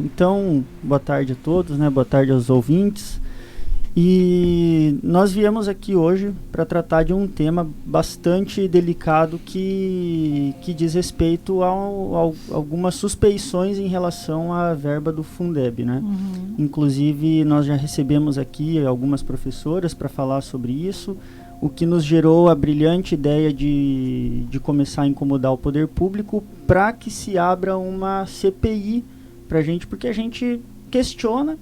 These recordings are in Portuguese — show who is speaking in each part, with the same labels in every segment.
Speaker 1: Então, boa tarde a todos, né? Boa tarde aos ouvintes. E nós viemos aqui hoje para tratar de um tema bastante delicado que diz respeito a algumas suspeições em relação à verba do Fundeb, né?
Speaker 2: Uhum.
Speaker 1: Inclusive, nós já recebemos aqui algumas professoras para falar sobre isso, o que nos gerou a brilhante ideia de começar a incomodar o poder público para que se abra uma CPI para a gente, porque a gente questiona,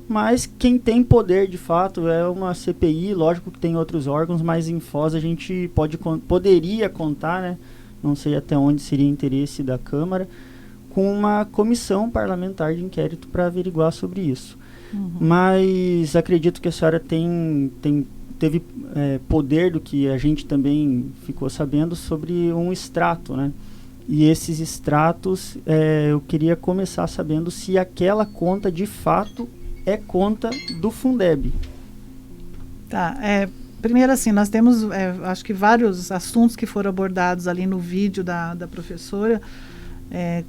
Speaker 1: mas quem tem poder de fato é uma CPI. Lógico que tem outros órgãos, mas em Foz a gente poderia contar, né? Não sei até onde seria interesse da Câmara, com uma comissão parlamentar de inquérito para averiguar sobre isso.
Speaker 2: Uhum.
Speaker 1: Mas acredito que a senhora teve poder do que a gente também ficou sabendo sobre um extrato, né? E esses extratos, eu queria começar sabendo se aquela conta de fato é conta do Fundeb.
Speaker 2: Tá, primeiro assim, nós temos, acho que vários assuntos que foram abordados ali no vídeo da professora,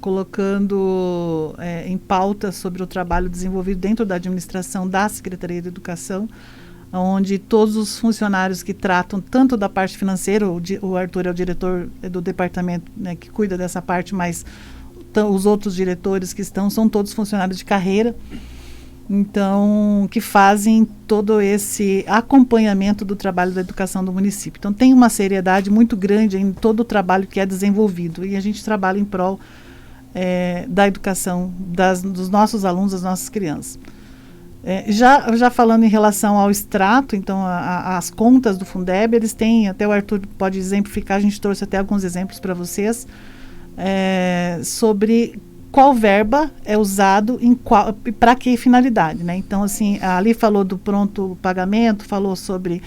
Speaker 2: colocando em pauta sobre o trabalho desenvolvido dentro da administração da Secretaria de Educação, onde todos os funcionários que tratam tanto da parte financeira, o Arthur é o diretor do departamento, né, que cuida dessa parte, mas os outros diretores que são todos funcionários de carreira, então, que fazem todo esse acompanhamento do trabalho da educação do município. Então, tem uma seriedade muito grande em todo o trabalho que é desenvolvido, e a gente trabalha em prol da educação dos nossos alunos, das nossas crianças. Já falando em relação ao extrato, então as contas do Fundeb, eles têm, até o Arthur pode exemplificar, a gente trouxe até alguns exemplos para vocês, sobre qual verba é usado para que finalidade, né? Então, assim, ali falou do pronto pagamento, falou sobre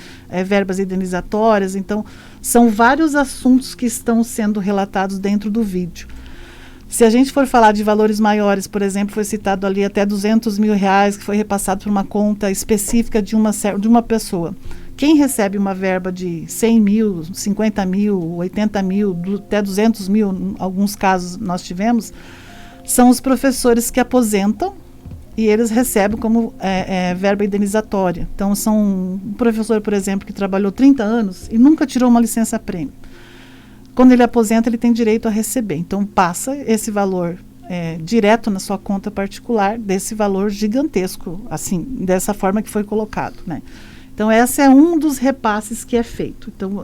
Speaker 2: verbas indenizatórias, então são vários assuntos que estão sendo relatados dentro do vídeo. Se a gente for falar de valores maiores, por exemplo, foi citado ali até R$200 mil que foi repassado por uma conta específica de uma pessoa. Quem recebe uma verba de 100 mil, 50 mil, 80 mil, até 200 mil, em alguns casos nós tivemos, são os professores que aposentam e eles recebem como verba indenizatória. Então, são um professor, por exemplo, que trabalhou 30 anos e nunca tirou uma licença-prêmio. Quando ele aposenta, ele tem direito a receber. Então, passa esse valor direto na sua conta particular, desse valor gigantesco, assim, dessa forma que foi colocado, né? Então, esse é um dos repasses que é feito. Então,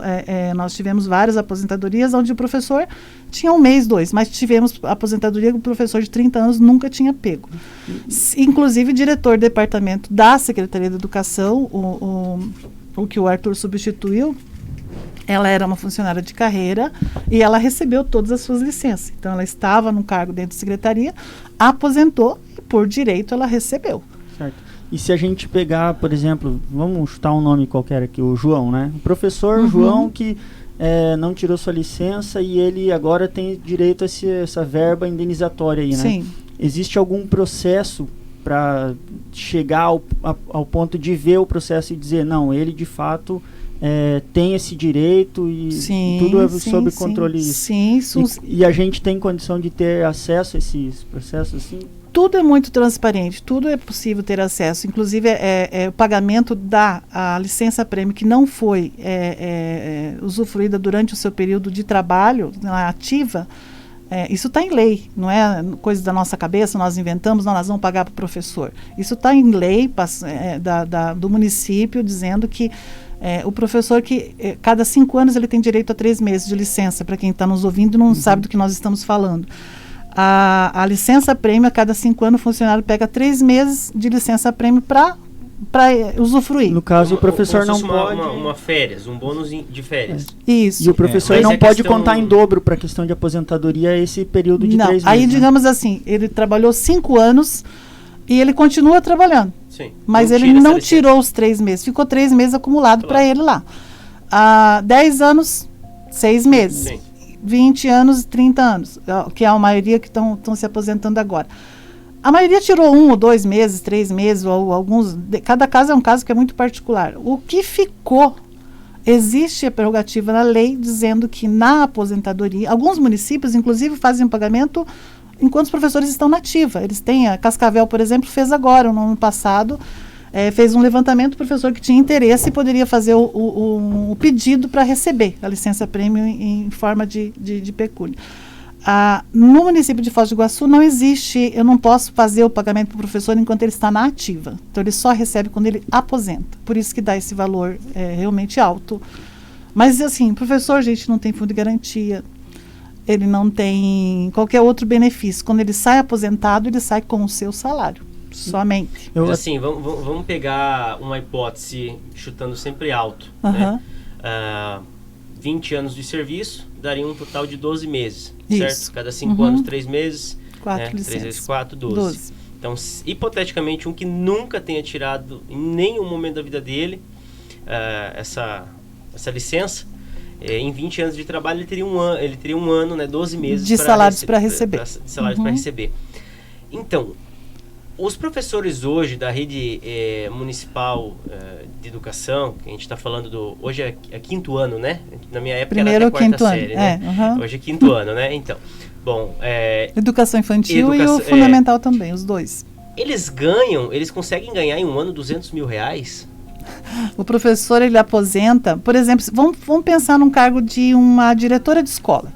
Speaker 2: nós tivemos várias aposentadorias onde o professor tinha 1 mês, 2, mas tivemos aposentadoria que o professor de 30 anos nunca tinha pego. Inclusive, diretor do departamento da Secretaria de Educação, o que o Arthur substituiu, ela era uma funcionária de carreira e ela recebeu todas as suas licenças. Então, ela estava no cargo dentro da secretaria, aposentou e, por direito, ela recebeu.
Speaker 1: Certo. E se a gente pegar, por exemplo, vamos chutar um nome qualquer aqui, o João, né? O professor João que não tirou sua licença e ele agora tem direito a essa verba indenizatória aí, né?
Speaker 2: Sim.
Speaker 1: Existe algum processo para chegar ao ponto de ver o processo e dizer, não, ele de fato tem esse direito e tudo é sob controle?
Speaker 2: Sim.
Speaker 1: E a gente tem condição de ter acesso a esses processos assim?
Speaker 2: Tudo é muito transparente, tudo é possível ter acesso, inclusive o pagamento da licença-prêmio que não foi usufruída durante o seu período de trabalho ativa, isso está em lei, não é coisa da nossa cabeça, nós inventamos, nós vamos pagar para o professor. Isso está em lei do município, dizendo que o professor que cada 5 anos ele tem direito a 3 meses de licença, para quem está nos ouvindo e não sabe do que nós estamos falando. A licença-prêmio, a cada 5 anos, o funcionário pega 3 meses de licença-prêmio para usufruir.
Speaker 1: No caso, o professor não pode...
Speaker 3: Uma férias, um bônus de férias.
Speaker 2: Isso.
Speaker 1: E o professor não pode contar em dobro para a questão de aposentadoria esse período de 3 meses.
Speaker 2: Aí, digamos assim, ele trabalhou 5 anos e ele continua trabalhando.
Speaker 3: Sim.
Speaker 2: Mas ele não tirou os 3 meses. Ficou 3 meses acumulado para ele lá. 10 anos, 6 meses.
Speaker 3: Sim.
Speaker 2: 20 anos, 30 anos, que é a maioria que estão se aposentando agora. A maioria tirou 1 ou 2 meses, 3 meses, ou alguns. Cada caso é um caso que é muito particular. O que ficou, existe a prerrogativa na lei dizendo que na aposentadoria, alguns municípios, inclusive, fazem um pagamento enquanto os professores estão na ativa. Eles têm, a Cascavel, por exemplo, fez agora, no ano passado, fez um levantamento do professor que tinha interesse e poderia fazer o pedido para receber a licença-prêmio em forma de pecúlio. No município de Foz do Iguaçu não existe, eu não posso fazer o pagamento para o professor enquanto ele está na ativa. Então ele só recebe quando ele aposenta. Por isso que dá esse valor realmente alto. Mas assim, o professor, gente, não tem fundo de garantia, ele não tem qualquer outro benefício. Quando ele sai aposentado, ele sai com o seu salário, somente.
Speaker 3: Mas assim, vamos pegar uma hipótese chutando sempre alto, né? 20 anos de serviço daria um total de 12 meses, certo? Cada 5 anos, 3 meses, 3 vezes 4, 12. Então, hipoteticamente, um que nunca tenha tirado em nenhum momento da vida dele essa licença, em 20 anos de trabalho, ele teria um ano, né, 12 meses
Speaker 2: de salários para receber.
Speaker 3: De salários para receber. Então, os professores hoje da rede municipal de educação, que a gente está falando hoje é 5º ano, né? Na minha época
Speaker 2: primeiro
Speaker 3: era até 4ª série,
Speaker 2: ano,
Speaker 3: né? Hoje é 5º ano, né? Então, bom...
Speaker 2: educação infantil e o fundamental também, os dois.
Speaker 3: Eles conseguem ganhar em um ano 200 mil reais?
Speaker 2: O professor, ele aposenta, por exemplo, vamos pensar num cargo de uma diretora de escola.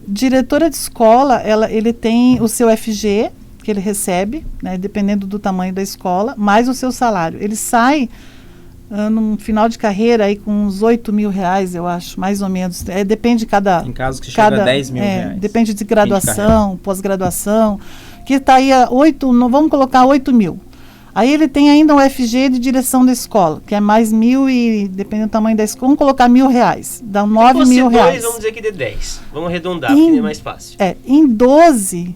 Speaker 2: Diretora de escola, ele tem o seu FG, que ele recebe, né, dependendo do tamanho da escola, mais o seu salário. Ele sai no final de carreira aí com uns 8 mil reais, eu acho, mais ou menos. Depende de cada...
Speaker 4: Em casos que chega a 10 mil reais.
Speaker 2: Depende de graduação, pós-graduação, que está aí vamos colocar 8 mil. Aí ele tem ainda um FG de direção da escola, que é mais 1.000 e, dependendo do tamanho da escola, vamos colocar 1.000 reais. Dá 9 mil reais.
Speaker 3: Vamos dizer que dê 10. Vamos arredondar, porque é mais fácil.
Speaker 2: Em 12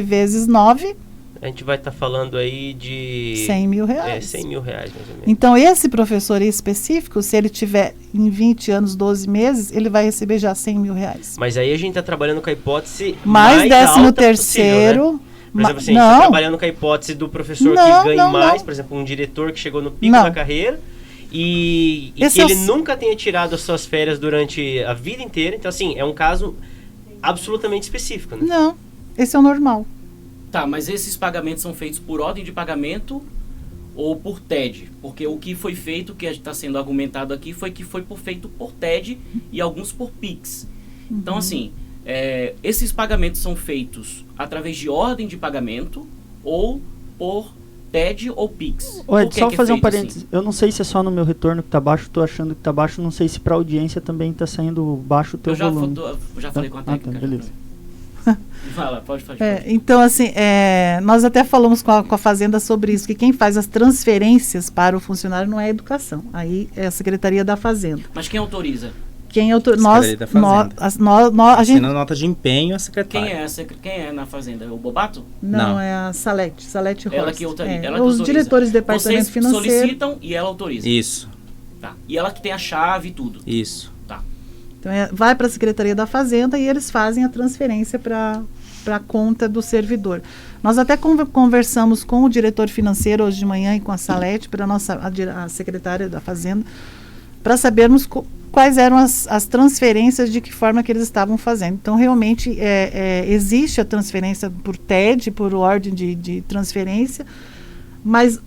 Speaker 2: vezes 9...
Speaker 3: A gente vai estar falando aí de...
Speaker 2: 100 mil reais.
Speaker 3: 100 mil reais, mais ou menos.
Speaker 2: Então, esse professor específico, se ele tiver em 20 anos, 12 meses, ele vai receber já 100 mil reais.
Speaker 3: Mas aí a gente está trabalhando com a hipótese
Speaker 2: mais
Speaker 3: alta
Speaker 2: 13º,
Speaker 3: possível, né? Por exemplo, assim, a gente está trabalhando com a hipótese do professor que ganha mais, por exemplo, um diretor que chegou no pico da carreira e que ele nunca tenha tirado as suas férias durante a vida inteira. Então, assim, é um caso absolutamente específico, né?
Speaker 2: Não, esse é o normal.
Speaker 5: Tá, mas esses pagamentos são feitos por ordem de pagamento ou por TED? Porque o que foi feito, que está sendo argumentado aqui, foi feito por TED e alguns por PIX. Então, assim... esses pagamentos são feitos através de ordem de pagamento ou por TED ou PIX?
Speaker 1: Só fazer um parênteses. Assim? Eu não sei se é só no meu retorno que tá baixo, tô achando que tá baixo, não sei se pra audiência também tá saindo baixo o teu volume.
Speaker 5: Eu já falei com a técnica.
Speaker 1: Beleza.
Speaker 5: Fala, pode.
Speaker 2: Então, assim, nós até falamos com a Fazenda sobre isso, que quem faz as transferências para o funcionário não é a educação, aí é a Secretaria da Fazenda.
Speaker 5: Mas quem autoriza?
Speaker 2: A gente
Speaker 4: nota de empenho a secretária.
Speaker 5: Quem é na Fazenda? O Bobato?
Speaker 2: Não, é a Salete Horst.
Speaker 5: Ela que autoriza.
Speaker 2: Os diretores do departamento financeiro.
Speaker 5: Vocês solicitam e ela autoriza.
Speaker 4: Isso.
Speaker 5: Tá. E ela que tem a chave e tudo.
Speaker 4: Isso.
Speaker 5: Tá.
Speaker 2: Então vai para a Secretaria da Fazenda e eles fazem a transferência para a conta do servidor. Nós até conversamos com o diretor financeiro hoje de manhã e com a Salete, a secretária da Fazenda, para sabermos quais eram as transferências, de que forma que eles estavam fazendo. Então, realmente, existe a transferência por TED, por ordem de transferência, mas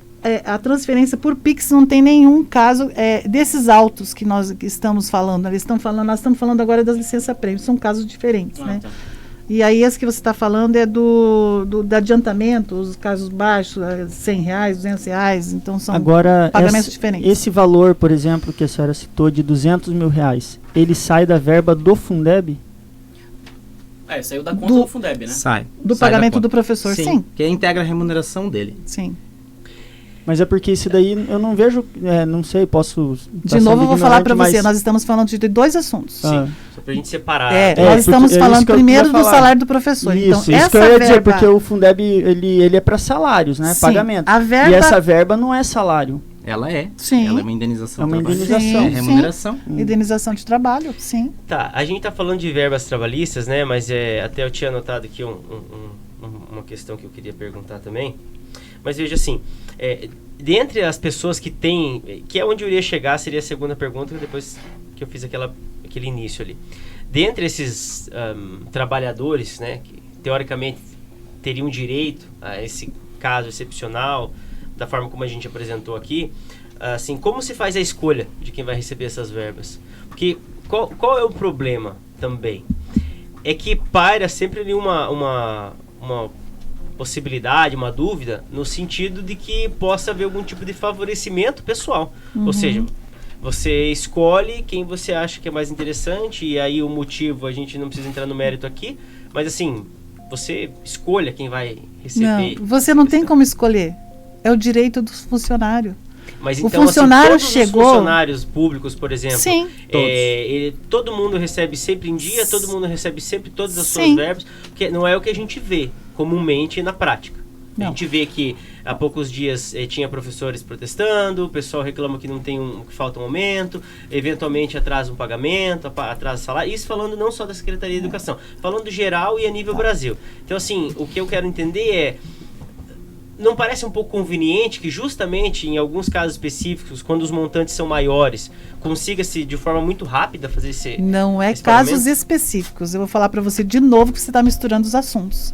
Speaker 2: a transferência por PIX não tem nenhum caso desses autos que nós estamos falando. Nós estamos falando agora das licença-prêmio, são casos diferentes, né? Tá. E aí, esse que você está falando é do adiantamento, os casos baixos, R$100, R$200, então são pagamentos diferentes.
Speaker 1: Esse valor, por exemplo, que a senhora citou, de R$200 mil, ele sai da verba do Fundeb?
Speaker 5: Saiu da conta do Fundeb, né?
Speaker 4: Sai
Speaker 2: pagamento do professor, sim.
Speaker 4: Que integra a remuneração dele.
Speaker 2: Sim.
Speaker 1: Mas é porque isso daí eu não vejo, não sei, posso...
Speaker 2: De novo eu vou falar para você, nós estamos falando de dois assuntos.
Speaker 3: Sim, só pra gente separar.
Speaker 2: Nós estamos falando primeiro do salário do professor.
Speaker 1: Isso, então, isso que eu ia dizer, porque o Fundeb, ele é para salários, né? Sim, pagamento. E essa verba não é salário.
Speaker 4: Ela é.
Speaker 2: Sim.
Speaker 4: Ela é uma indenização.
Speaker 1: É uma indenização.
Speaker 4: É remuneração.
Speaker 2: Indenização de trabalho, sim.
Speaker 3: Tá, a gente tá falando de verbas trabalhistas, né? Mas até eu tinha anotado aqui uma questão que eu queria perguntar também. Mas veja assim, dentre as pessoas que têm, que é onde eu iria chegar, seria a segunda pergunta, depois que eu fiz aquele início ali. dentre esses trabalhadores, né, que teoricamente teriam direito a esse caso excepcional, da forma como a gente apresentou aqui, assim, como se faz a escolha de quem vai receber essas verbas? Porque qual é o problema também? É que paira sempre ali uma possibilidade, uma dúvida, no sentido de que possa haver algum tipo de favorecimento pessoal. Ou seja, você escolhe quem você acha que é mais interessante, e aí o motivo a gente não precisa entrar no mérito aqui, mas assim, você escolha quem vai receber.
Speaker 2: Não, você não tem como escolher. É o direito do funcionário.
Speaker 3: Mas
Speaker 2: o
Speaker 3: então,
Speaker 2: funcionário
Speaker 3: assim, todos
Speaker 2: chegou...
Speaker 3: os funcionários públicos, por exemplo,
Speaker 2: Sim.
Speaker 3: Todo mundo recebe sempre em dia, todo mundo recebe sempre todas as suas
Speaker 2: Sim.
Speaker 3: verbas, porque não é o que a gente vê comumente na prática.
Speaker 2: Não.
Speaker 3: A gente vê que há poucos dias tinha professores protestando, o pessoal reclama que não tem que falta um aumento, eventualmente atrasa um pagamento, atrasa salário. Isso falando não só da Secretaria de Educação, falando geral e a nível Brasil. Então, assim, o que eu quero entender é, não parece um pouco conveniente que justamente em alguns casos específicos, quando os montantes são maiores, consiga-se de forma muito rápida fazer esse
Speaker 2: Não é
Speaker 3: esse
Speaker 2: casos
Speaker 3: pagamento?
Speaker 2: específicos. Eu vou falar para você de novo que você está misturando os assuntos.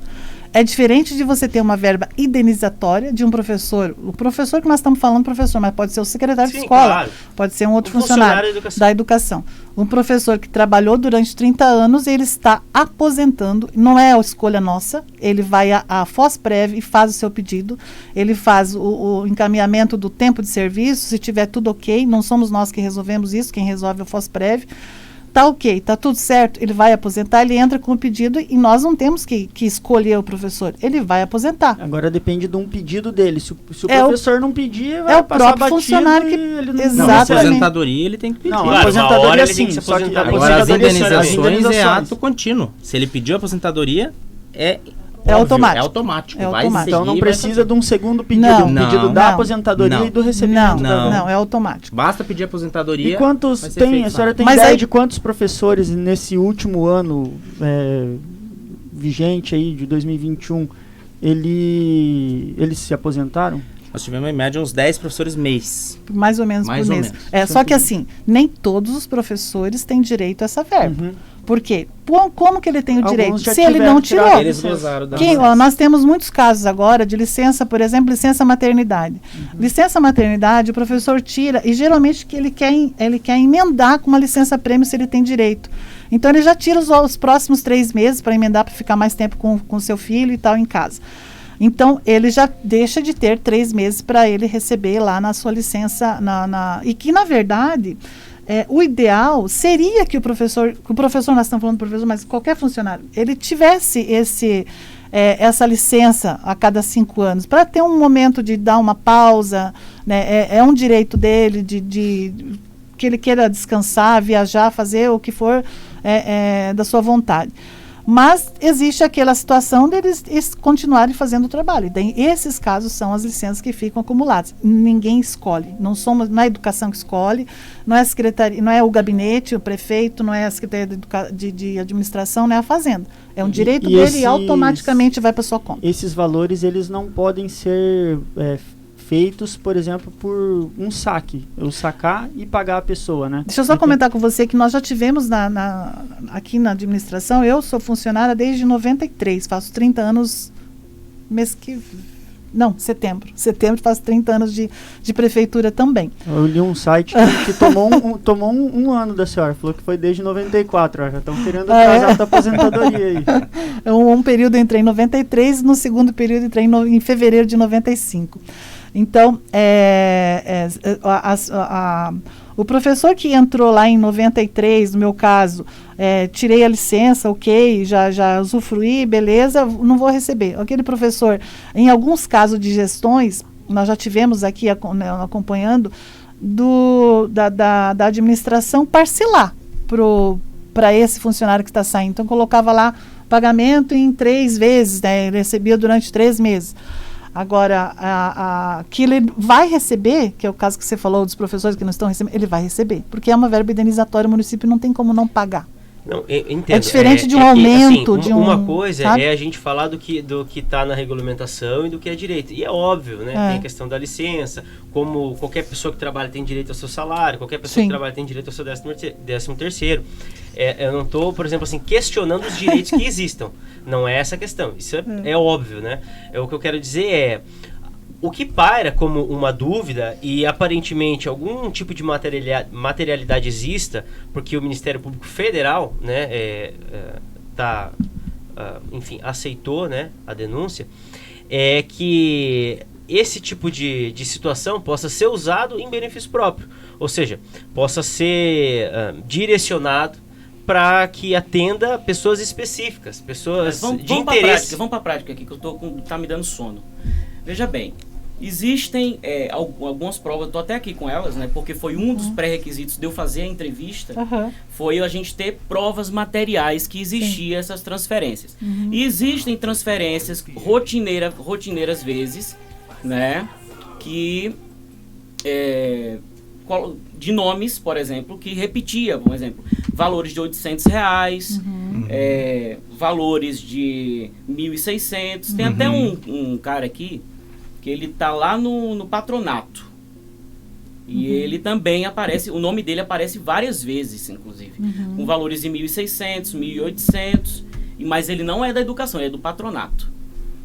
Speaker 2: É diferente de você ter uma verba indenizatória de um professor. O professor que nós estamos falando, professor, mas pode ser o secretário
Speaker 3: Sim,
Speaker 2: de escola,
Speaker 3: claro.
Speaker 2: pode ser um outro
Speaker 3: funcionário
Speaker 2: funcionário
Speaker 3: da
Speaker 2: da educação. Um professor que trabalhou durante 30 anos, ele está aposentando, não é a escolha nossa, ele vai à FOSPREV e faz o seu pedido, ele faz o encaminhamento do tempo de serviço, se tiver tudo ok, não somos nós que resolvemos isso, quem resolve é o FOSPREV. Tá ok, tá tudo certo, ele vai aposentar, ele entra com o pedido e nós não temos que escolher o professor, ele vai aposentar.
Speaker 1: Agora depende de um pedido dele. Se o
Speaker 2: É
Speaker 1: professor não pedir, vai
Speaker 2: é o
Speaker 1: passar
Speaker 2: próprio
Speaker 1: batido
Speaker 2: funcionário que-
Speaker 1: e ele não...
Speaker 4: Não, a
Speaker 2: Exatamente.
Speaker 4: aposentadoria ele tem que pedir.
Speaker 1: Não,
Speaker 3: Claro,
Speaker 1: a
Speaker 3: uma
Speaker 1: aposentadoria
Speaker 3: hora ele tem
Speaker 1: sim,
Speaker 3: que se
Speaker 1: só que
Speaker 3: aposentar.
Speaker 1: a
Speaker 4: Agora, as
Speaker 1: aposentadoria
Speaker 4: indenizações é ato contínuo. Se ele pediu a aposentadoria, é óbvio,
Speaker 2: automático.
Speaker 4: É automático.
Speaker 2: É
Speaker 4: Vai
Speaker 2: automático.
Speaker 4: seguir,
Speaker 1: Então não
Speaker 4: vai
Speaker 1: precisa
Speaker 4: fazer.
Speaker 1: de um segundo pedido,
Speaker 2: Não.
Speaker 1: um pedido
Speaker 4: Não.
Speaker 1: da
Speaker 2: Não.
Speaker 1: aposentadoria
Speaker 4: Não.
Speaker 1: e do recebimento.
Speaker 2: Não, é automático.
Speaker 4: Basta pedir a aposentadoria.
Speaker 1: E quantos
Speaker 4: vai ser
Speaker 1: tem,
Speaker 4: feito
Speaker 1: a senhora
Speaker 4: lá.
Speaker 1: tem
Speaker 2: Mas
Speaker 1: ideia
Speaker 2: aí-
Speaker 1: de quantos professores nesse último ano vigente aí de 2021 eles se aposentaram?
Speaker 4: Nós tivemos em média uns 10 professores mês.
Speaker 2: Mais ou menos
Speaker 4: Mais
Speaker 2: por
Speaker 4: ou
Speaker 2: mês.
Speaker 4: menos.
Speaker 2: É, só que assim, nem todos os professores têm direito a essa verba.
Speaker 1: Uhum.
Speaker 2: Por quê? Como que ele tem o
Speaker 1: Alguns
Speaker 2: direito?
Speaker 1: já
Speaker 2: Se ele
Speaker 1: tiveram
Speaker 2: não
Speaker 1: que tirar
Speaker 2: tirou.
Speaker 4: Eles gozaram da
Speaker 2: Quem, ó, nós temos muitos casos agora de licença, por exemplo, licença maternidade. Licença maternidade, o professor tira e geralmente que ele quer emendar com uma licença prêmio se ele tem direito. Então ele já tira os próximos 3 meses para emendar para ficar mais tempo com seu filho e tal em casa. Então ele já deixa de ter 3 meses para ele receber lá na sua licença e que na verdade o ideal seria que o professor, nós estamos falando do professor, mas qualquer funcionário, ele tivesse essa licença a cada 5 anos, para ter um momento de dar uma pausa, né? É um direito dele, de que ele queira descansar, viajar, fazer o que for da sua vontade. Mas existe aquela situação deles continuarem fazendo o trabalho. E daí, esses casos são as licenças que ficam acumuladas. Ninguém escolhe. Não é a educação que escolhe, não é a secretaria, não é o gabinete, o prefeito, não é a secretaria de administração, não é a fazenda. É um direito dele e automaticamente vai para sua conta.
Speaker 1: Esses valores eles não podem ser feitos, por exemplo, por um saque. Eu sacar e pagar a pessoa, né?
Speaker 2: Deixa eu só comentar com você que nós já tivemos aqui na administração, eu sou funcionária desde 93, faço 30 anos setembro. Setembro faço 30 anos de prefeitura também.
Speaker 1: Eu li um site que tomou um ano da senhora, falou que foi desde 94, ó, já estão querendo atrasar a aposentadoria aí.
Speaker 2: Um período eu entrei em 93, no segundo período entrei em fevereiro de 95. Então, o professor que entrou lá em 93, no meu caso, tirei a licença, ok, já usufruí, beleza, não vou receber. Aquele professor, em alguns casos de gestões, nós já tivemos aqui acompanhando, da administração parcelar para esse funcionário que está saindo. Então, colocava lá pagamento em 3 vezes, né, ele recebia durante 3 meses. Agora, que ele vai receber, que é o caso que você falou dos professores que não estão recebendo, ele vai receber, porque é uma verba indenizatória, o município não tem como não pagar.
Speaker 3: Não, entendo.
Speaker 2: É diferente de um aumento,
Speaker 3: assim, uma coisa
Speaker 2: sabe?
Speaker 3: é a gente falar do que está na regulamentação e do que é direito. E é óbvio, né? Tem a questão da licença, como qualquer pessoa que trabalha tem direito ao seu salário, qualquer pessoa
Speaker 2: Sim.
Speaker 3: que trabalha tem direito ao seu 13º. Eu não estou, por exemplo, assim, questionando os direitos que existam. Não é essa a questão. Isso é óbvio, né? O que eu quero dizer é... O que paira como uma dúvida, e aparentemente algum tipo de materialidade exista, porque o Ministério Público Federal, né, enfim, aceitou, né, a denúncia, é que esse tipo de situação possa ser usado em benefício próprio, ou seja, possa ser direcionado para que atenda pessoas específicas, pessoas de interesse.
Speaker 5: Vamos para a prática aqui, que tá me dando sono. Veja bem, existem algumas provas, estou até aqui com elas, né? Porque foi um dos pré-requisitos de eu fazer a entrevista, foi a gente ter provas materiais que existiam essas transferências. E existem transferências rotineiras vezes, né? Que de nomes, por exemplo, que repetia, por exemplo, valores de R$800, valores de 1.600. Tem até um cara aqui que ele tá lá no patronato. E ele também aparece, o nome dele aparece várias vezes, inclusive, com valores de 1.600, 1.800, mas ele não é da educação, ele é do patronato,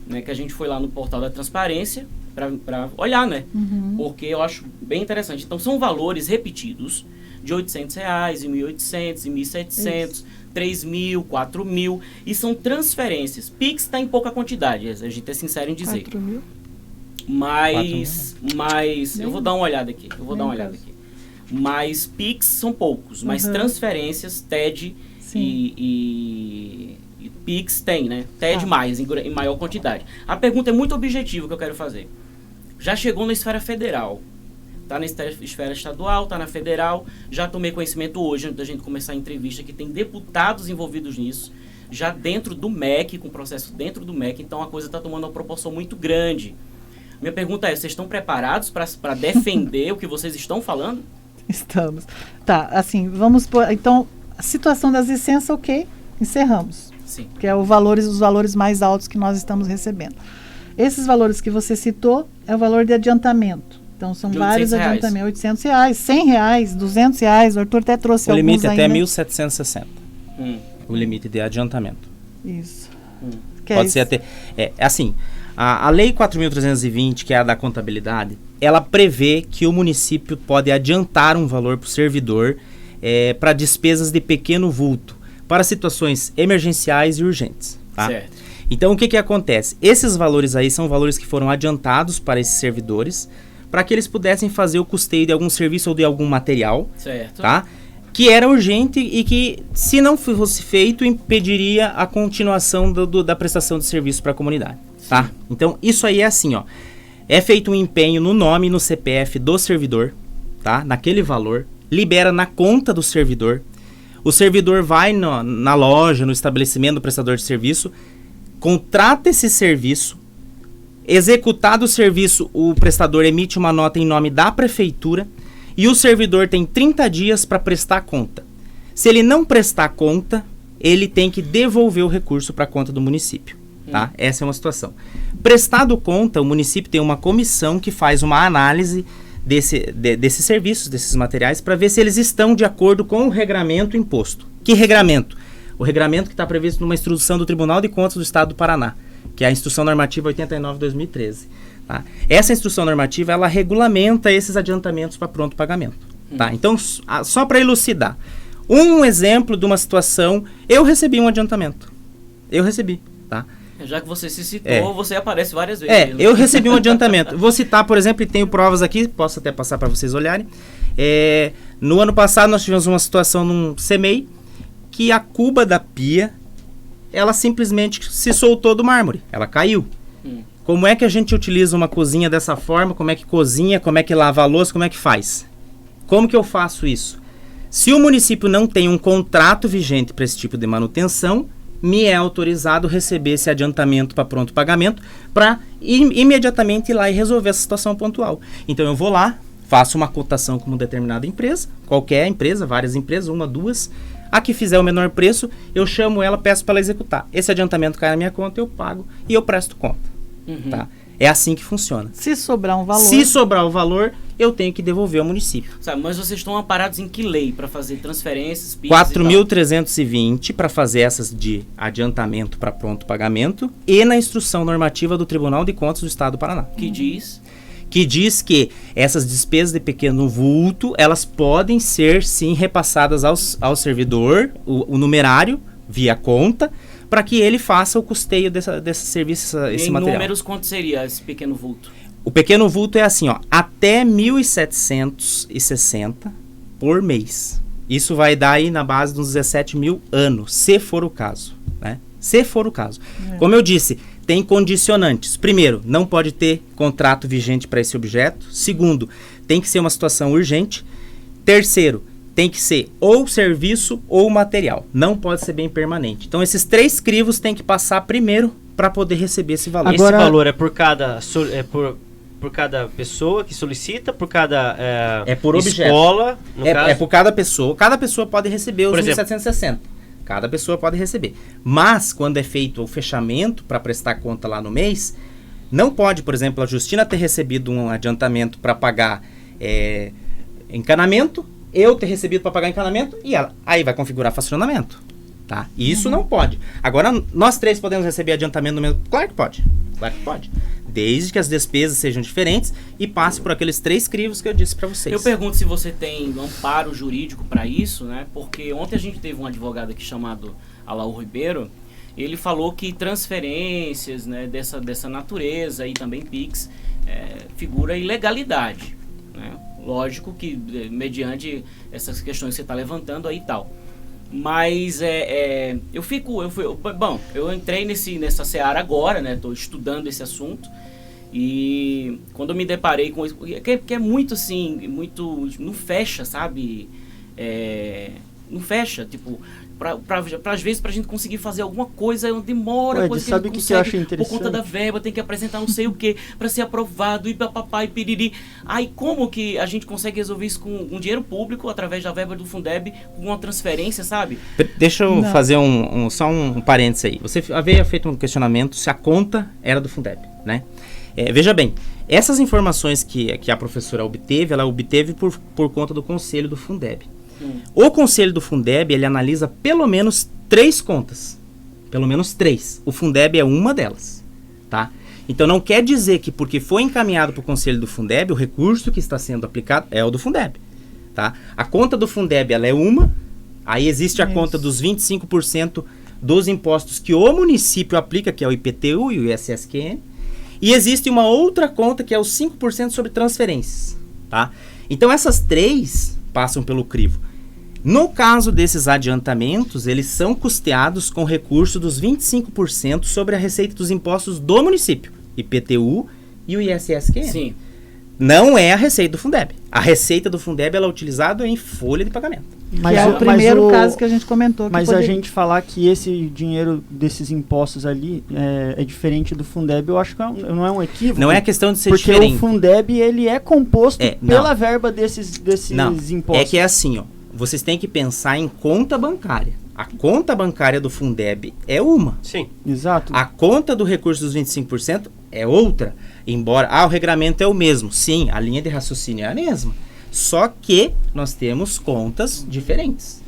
Speaker 5: né, que a gente foi lá no portal da transparência para olhar, né, porque eu acho bem interessante. Então são valores repetidos de R$800, de 1.800, de 1.700, 3.000, 4.000, e são transferências. Pix está em pouca quantidade, a gente é sincero em dizer.
Speaker 2: 4.000?
Speaker 5: Mas eu vou dar uma olhada aqui. Mas Pix são poucos, mas transferências, TED e Pix tem, né? TED mais, em maior quantidade. A pergunta é muito objetiva que eu quero fazer. Já chegou na esfera federal, tá na esfera estadual, tá na federal. Já tomei conhecimento hoje, antes da gente começar a entrevista, que tem deputados envolvidos nisso, já dentro do MEC, com processo dentro do MEC, então a coisa está tomando uma proporção muito grande. Minha pergunta é, vocês estão preparados para defender o que vocês estão falando?
Speaker 2: Estamos. Tá, assim, vamos por... Então, a situação das licenças, ok, encerramos.
Speaker 5: Sim.
Speaker 2: Que é os valores mais altos que nós estamos recebendo. Esses valores que você citou é o valor de adiantamento. Então, são vários adiantamentos. R$800, R$100, R$200. O Arthur até trouxe alguns.
Speaker 4: O limite
Speaker 2: ainda.
Speaker 4: até 1.760. O limite de adiantamento.
Speaker 2: Isso.
Speaker 4: Pode ser até... assim... A Lei 4.320, que é a da contabilidade, ela prevê que o município pode adiantar um valor para o servidor para despesas de pequeno vulto, para situações emergenciais e urgentes. Tá?
Speaker 5: Certo.
Speaker 4: Então, o que acontece? Esses valores aí são valores que foram adiantados para esses servidores, para que eles pudessem fazer o custeio de algum serviço ou de algum material,
Speaker 5: certo,
Speaker 4: tá? Que era urgente e que, se não fosse feito, impediria a continuação da prestação de serviço para a comunidade. Tá? Então, isso aí é assim, ó. É feito um empenho no nome e no CPF do servidor, tá? Naquele valor, libera na conta do servidor. O servidor vai na loja, no estabelecimento do prestador de serviço, contrata esse serviço, executado o serviço, o prestador emite uma nota em nome da prefeitura e o servidor tem 30 dias para prestar conta. Se ele não prestar conta, ele tem que devolver o recurso para a conta do município. Tá? Essa é uma situação. Prestado conta, o município tem uma comissão que faz uma análise desses serviços, desses materiais, para ver se eles estão de acordo com o regramento imposto. Que regramento? O regramento que está previsto numa instrução do Tribunal de Contas do Estado do Paraná, que é a Instrução Normativa 89/2013. Tá? Essa instrução normativa, ela regulamenta esses adiantamentos para pronto pagamento. Tá? Então, só para elucidar, um exemplo de uma situação, eu recebi um adiantamento. Eu recebi, tá?
Speaker 5: Já que você se citou, você aparece várias vezes.
Speaker 4: Eu recebi um adiantamento. Vou citar, por exemplo, e tenho provas aqui, posso até passar para vocês olharem. No ano passado nós tivemos uma situação num CEMEI, que a cuba da pia, ela simplesmente se soltou do mármore, ela caiu. Como é que a gente utiliza uma cozinha dessa forma? Como é que cozinha? Como é que lava a louça? Como é que faz? Como que eu faço isso? Se o município não tem um contrato vigente para esse tipo de manutenção, me é autorizado receber esse adiantamento para pronto pagamento para imediatamente ir lá e resolver essa situação pontual. Então eu vou lá, faço uma cotação com uma determinada empresa, qualquer empresa, várias empresas, uma, duas. A que fizer o menor preço, eu chamo ela, peço para ela executar. Esse adiantamento cai na minha conta, eu pago e eu presto conta. Tá? É assim que funciona.
Speaker 2: Se sobrar um valor...
Speaker 4: Se sobrar o valor, eu tenho que devolver ao município.
Speaker 5: Sabe, mas vocês estão amparados em que lei para fazer transferências, PIX
Speaker 4: 4.320 para fazer essas de adiantamento para pronto pagamento e na instrução normativa do Tribunal de Contas do Estado do Paraná.
Speaker 5: que diz...
Speaker 4: Que diz que essas despesas de pequeno vulto, elas podem ser, sim, repassadas ao servidor, o numerário, via conta, para que ele faça o custeio desse serviço, esse
Speaker 5: em
Speaker 4: material.
Speaker 5: Em números, quanto seria esse pequeno vulto?
Speaker 4: O pequeno vulto é assim, ó, até 1.760 por mês. Isso vai dar aí na base de uns 17 mil anos, se for o caso, né? Se for o caso. Como eu disse, tem condicionantes. Primeiro, não pode ter contrato vigente para esse objeto. Segundo, tem que ser uma situação urgente. Terceiro, tem que ser ou serviço ou material. Não pode ser bem permanente. Então, esses 3 crivos tem que passar primeiro para poder receber esse valor.
Speaker 3: Agora, esse valor é por cada por cada pessoa que solicita, por cada
Speaker 4: por
Speaker 3: escola, no caso?
Speaker 4: É por cada pessoa. Cada pessoa pode receber os 1.760. Cada pessoa pode receber. Mas, quando é feito o fechamento para prestar conta lá no mês, não pode, por exemplo, a Justina ter recebido um adiantamento para pagar encanamento, eu ter recebido para pagar encanamento e ela. Aí vai configurar fracionamento. Tá? Isso não pode. Agora, nós 3 podemos receber adiantamento no mesmo... Claro que pode. Claro que pode. Desde que as despesas sejam diferentes e passe por aqueles 3 crivos que eu disse para vocês.
Speaker 5: Eu pergunto se você tem amparo jurídico para isso, né? Porque ontem a gente teve um advogado aqui chamado Alaú Ribeiro. Ele falou que transferências, né, dessa natureza e também PIX figura ilegalidade, né? Lógico que mediante essas questões que você está levantando aí e tal. Mas eu entrei nessa seara agora, né? Estou estudando esse assunto e quando eu me deparei com isso, que é muito assim, muito, não fecha, sabe? Não fecha, tipo, às vezes pra gente conseguir fazer alguma coisa demora,
Speaker 1: Ué,
Speaker 5: coisa que
Speaker 1: sabe
Speaker 5: a gente
Speaker 1: o que eu acho
Speaker 5: por
Speaker 1: interessante?
Speaker 5: conta da verba, tem que apresentar não sei o que para ser aprovado e papapá e piriri. Aí como que a gente consegue resolver isso com dinheiro público através da verba do Fundeb, com uma transferência, sabe?
Speaker 4: Deixa eu fazer só um parênteses aí. Você havia feito um questionamento se a conta era do Fundeb, né? Veja bem, essas informações que a professora obteve, ela obteve por conta do conselho do Fundeb. O conselho do Fundeb, ele analisa pelo menos 3 contas. Pelo menos 3. O Fundeb é uma delas, tá? Então não quer dizer que porque foi encaminhado para o conselho do Fundeb, o recurso que está sendo aplicado é o do Fundeb, tá? A conta do Fundeb, ela é uma, aí existe a conta dos 25% dos impostos que o município aplica, que é o IPTU e o ISSQN, e existe uma outra conta que é os 5% sobre transferências, tá? Então essas 3 passam pelo crivo. No caso desses adiantamentos, eles são custeados com recurso dos 25% sobre a receita dos impostos do município, IPTU e o ISSQN.
Speaker 5: Sim.
Speaker 4: Não é a receita do Fundeb. A receita do Fundeb ela é utilizada em folha de pagamento.
Speaker 2: Que é o primeiro caso que a gente comentou.
Speaker 1: Mas a gente falar que esse dinheiro desses impostos ali é diferente do Fundeb, eu acho que não é um equívoco.
Speaker 4: Não é questão de ser
Speaker 1: porque
Speaker 4: diferente.
Speaker 1: Porque o Fundeb, ele é composto pela verba desses impostos.
Speaker 4: É que é assim, ó. Vocês têm que pensar em conta bancária. A conta bancária do Fundeb é uma.
Speaker 3: Sim.
Speaker 1: Exato.
Speaker 4: A conta do recurso dos 25% é outra. Embora o regramento é o mesmo. Sim, a linha de raciocínio é a mesma. Só que nós temos contas diferentes.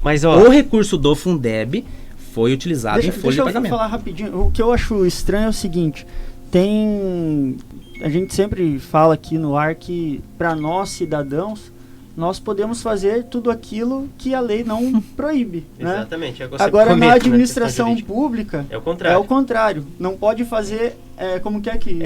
Speaker 3: Mas, ó,
Speaker 4: o recurso do Fundeb foi utilizado em folha de pagamento.
Speaker 1: Deixa eu falar rapidinho. O que eu acho estranho é o seguinte. A gente sempre fala aqui no ar que para nós cidadãos nós podemos fazer tudo aquilo que a lei não proíbe. Né?
Speaker 3: Exatamente.
Speaker 1: Agora, na administração pública,
Speaker 3: é o contrário.
Speaker 1: Não pode fazer, como que é que...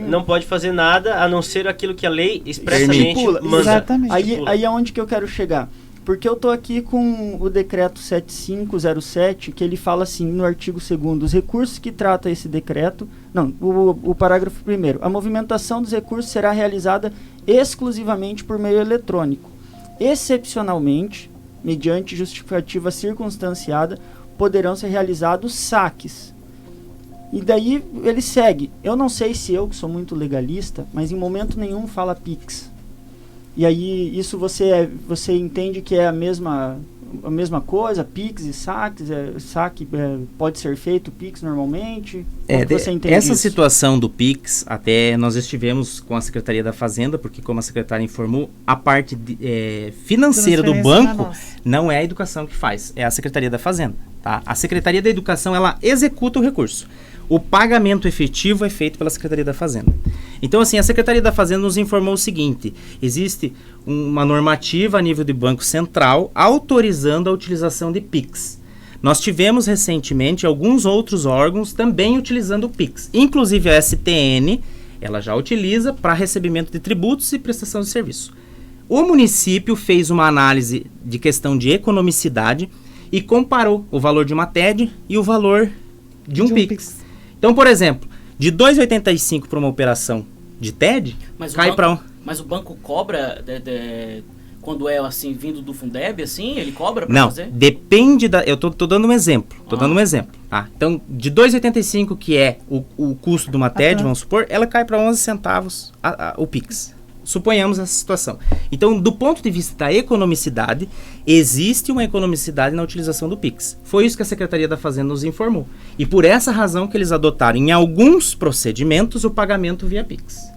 Speaker 3: não pode fazer nada a não ser aquilo que a lei expressamente manda.
Speaker 2: Exatamente.
Speaker 1: Aí é onde que eu quero chegar. Porque eu estou aqui com o decreto 7507, que ele fala assim, no artigo 2º, os recursos que trata esse decreto... Não, o parágrafo 1º. A movimentação dos recursos será realizada exclusivamente por meio eletrônico. Excepcionalmente, mediante justificativa circunstanciada, poderão ser realizados saques. E daí ele segue. Eu não sei se eu, que sou muito legalista, mas em momento nenhum fala PIX. E aí isso você entende que é a mesma a mesma coisa, PIX e saques, saque pode ser feito PIX normalmente? Você entende
Speaker 4: essa
Speaker 1: isso?
Speaker 4: situação do PIX, até nós estivemos com a Secretaria da Fazenda, porque como a secretária informou, a parte financeira do banco não é a educação que faz, é a Secretaria da Fazenda. Tá? A Secretaria da Educação, ela executa o recurso. O pagamento efetivo é feito pela Secretaria da Fazenda. Então, assim, a Secretaria da Fazenda nos informou o seguinte: existe uma normativa a nível de Banco Central autorizando a utilização de PIX. Nós tivemos recentemente alguns outros órgãos também utilizando o PIX. Inclusive a STN, ela já utiliza para recebimento de tributos e prestação de serviço. O município fez uma análise de questão de economicidade e comparou o valor de uma TED e o valor de um PIX. Então, por exemplo, de 2,85 para uma operação de TED, cai para um...
Speaker 5: Mas o banco cobra quando é assim, vindo do Fundeb, assim, ele cobra para fazer?
Speaker 4: Não, depende da... Eu tô dando um exemplo, tá? Então, de 2,85, que é o custo de uma TED, vamos supor, ela cai para 11 centavos o PIX. Suponhamos essa situação. Então, do ponto de vista da economicidade, existe uma economicidade na utilização do PIX. Foi isso que a Secretaria da Fazenda nos informou. E por essa razão que eles adotaram, em alguns procedimentos, o pagamento via PIX.